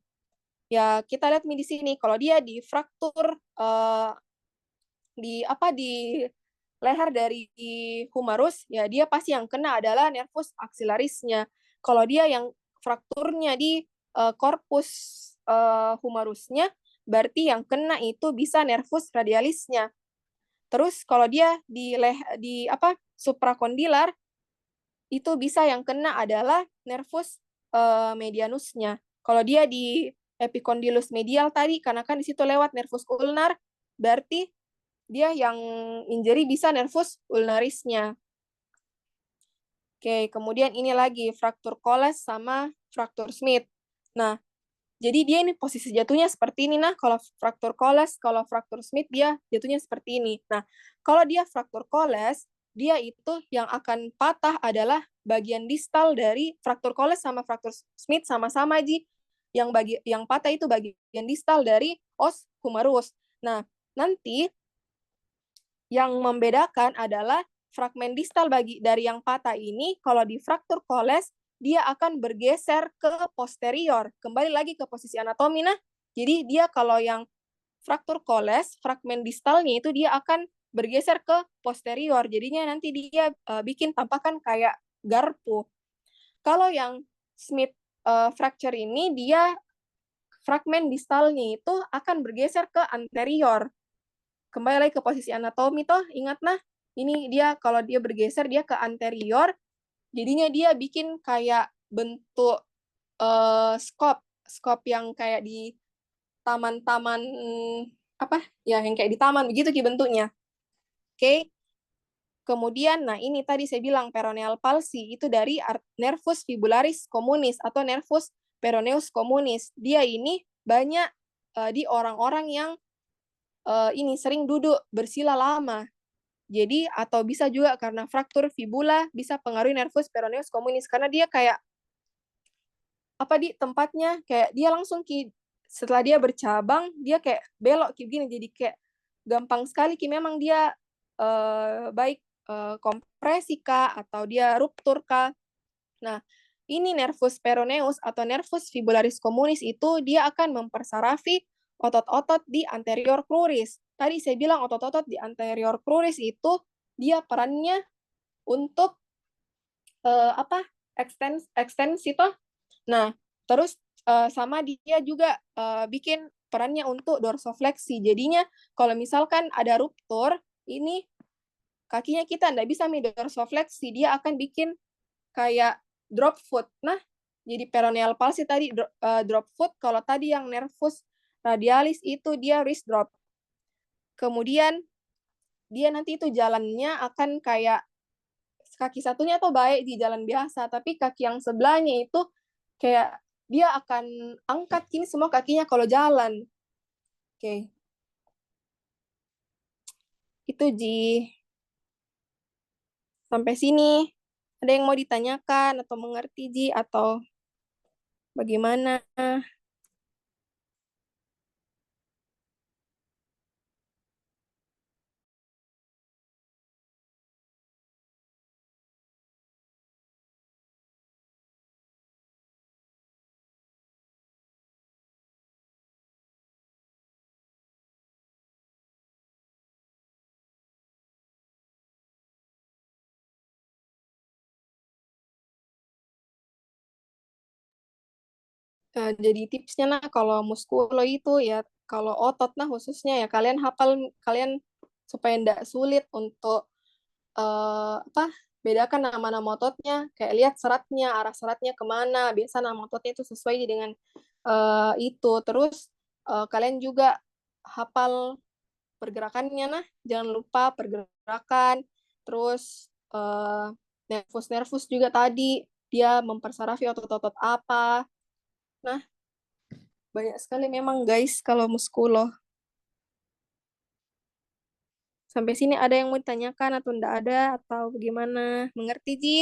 Speaker 2: ya kita lihat di sini kalau dia di fraktur di leher dari humerus ya dia pasti yang kena adalah nervus axillarisnya. Kalau dia yang frakturnya di korpus humerusnya berarti yang kena itu bisa nervus radialisnya. Terus kalau dia di suprakondilar, itu bisa yang kena adalah nervus medianusnya. Kalau dia di epicondylus medial tadi, karena kan di situ lewat nervus ulnar, berarti dia yang injury bisa nervus ulnarisnya. Oke, kemudian ini lagi fraktur Colles sama fraktur Smith. Nah, jadi dia ini posisi jatuhnya seperti ini. Nah, kalau fraktur Colles, kalau fraktur Smith dia jatuhnya seperti ini. Nah, kalau dia fraktur Colles, dia itu yang akan patah adalah bagian distal dari fraktur Colles sama fraktur Smith sama-sama Ji. Yang patah itu bagian distal dari os humerus. Nah, nanti yang membedakan adalah fragmen distal dari yang patah ini, kalau di fraktur Colles, dia akan bergeser ke posterior. Kembali lagi ke posisi anatomi, nah. Jadi dia kalau yang fraktur Colles, fragmen distalnya itu dia akan bergeser ke posterior. Jadinya nanti dia bikin tampakan kayak garpu. Kalau yang Smith fracture ini, dia fragmen distalnya itu akan bergeser ke anterior. Kembali lagi ke posisi anatomi toh, ingat nah, ini dia kalau dia bergeser dia ke anterior, jadinya dia bikin kayak bentuk skop yang kayak di taman-taman apa ya, yang kayak di taman begitu ki bentuknya. Oke. Kemudian, nah ini tadi saya bilang peroneal palsy itu dari nervus fibularis communis atau nervus peroneus communis. Dia ini banyak di orang-orang yang ini sering duduk bersila lama. Jadi atau bisa juga karena fraktur fibula bisa pengaruhi nervus peroneus communis karena dia kayak apa di tempatnya kayak dia langsung setelah dia bercabang dia kayak belok gini, jadi kayak gampang sekali memang dia baik kompresi kah atau dia ruptur kah. Nah, ini nervus peroneus atau nervus fibularis communis itu dia akan mempersarafi otot-otot di anterior cruris. Tadi saya bilang otot-otot di anterior cruris itu dia perannya untuk ekstensi toh. Nah, terus sama dia juga bikin perannya untuk dorsofleksi. Jadinya kalau misalkan ada ruptur, ini kakinya kita nggak bisa dorsofleksi, dia akan bikin kayak drop foot. Nah, jadi peroneal palsy tadi drop foot, kalau tadi yang nervus radialis itu dia wrist drop. Kemudian dia nanti itu jalannya akan kayak kaki satunya tuh baik di jalan biasa, tapi kaki yang sebelahnya itu kayak dia akan angkat kini semua kakinya kalau jalan. Oke. Itu Ji. Sampai sini. Ada yang mau ditanyakan atau mengerti Ji atau bagaimana? Jadi tipsnya nah kalau muskulo itu ya kalau otot nah khususnya ya kalian hafal kalian supaya tidak sulit untuk apa bedakan nama-nama ototnya kayak lihat seratnya arah seratnya kemana biasa nama ototnya itu sesuai dengan itu terus kalian juga hafal pergerakannya nah jangan lupa pergerakan terus nervus juga tadi dia mempersarafi otot-otot apa. Nah, banyak sekali memang guys kalau muskulo. Sampai sini ada yang mau ditanyakan atau enggak ada atau bagaimana? Mengerti, Ji?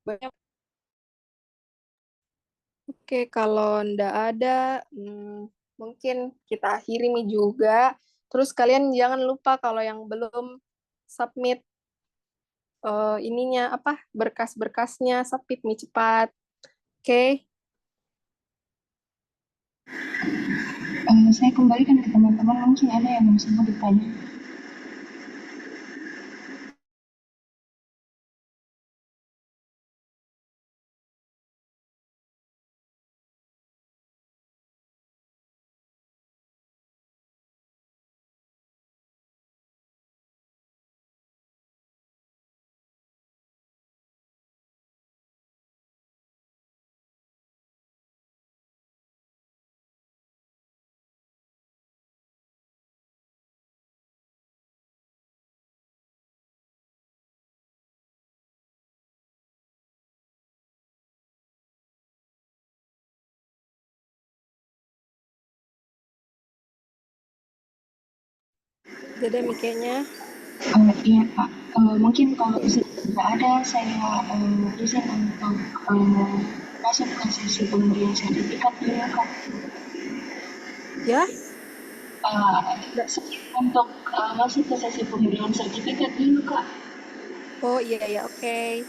Speaker 2: Banyak. Oke, kalau enggak ada, mungkin kita akhiri nih juga. Terus kalian jangan lupa kalau yang belum submit ininya apa berkas-berkasnya submit nih cepat. Oke.
Speaker 4: Saya kembalikan ke teman-teman, mungkin ada yang masih mau ditanya.
Speaker 1: Jadi mikirnya
Speaker 4: Iya Pak, mungkin kalau tidak ada, saya izin untuk masuk ke sesi pemberian sertifikat dulu Kak.
Speaker 1: ya,
Speaker 4: Untuk masuk ke sesi pemberian sertifikat dulu Kak.
Speaker 1: oh iya ya, oke.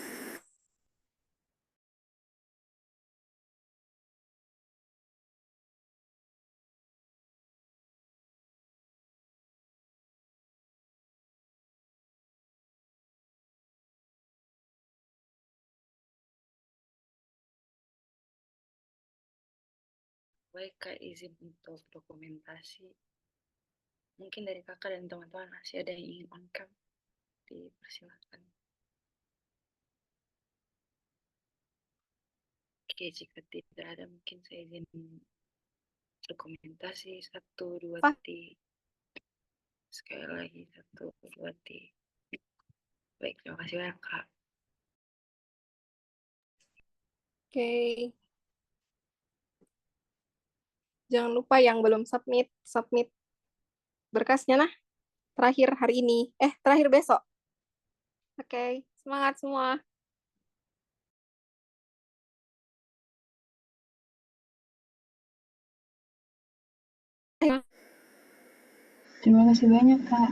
Speaker 5: Baik Kak, izin untuk dokumentasi. Mungkin dari kakak dan teman-teman masih ada yang ingin on cam, dipersilakan. Oke, jika tidak ada mungkin saya izin dokumentasi 1, 2,
Speaker 1: Pak.
Speaker 5: sekali lagi 1, 2, Baik, terima kasih banyak Kak.
Speaker 1: Oke. Jangan lupa yang belum submit berkasnya nah. Terakhir hari ini. Terakhir besok. Oke, semangat semua.
Speaker 4: Terima kasih banyak Kak.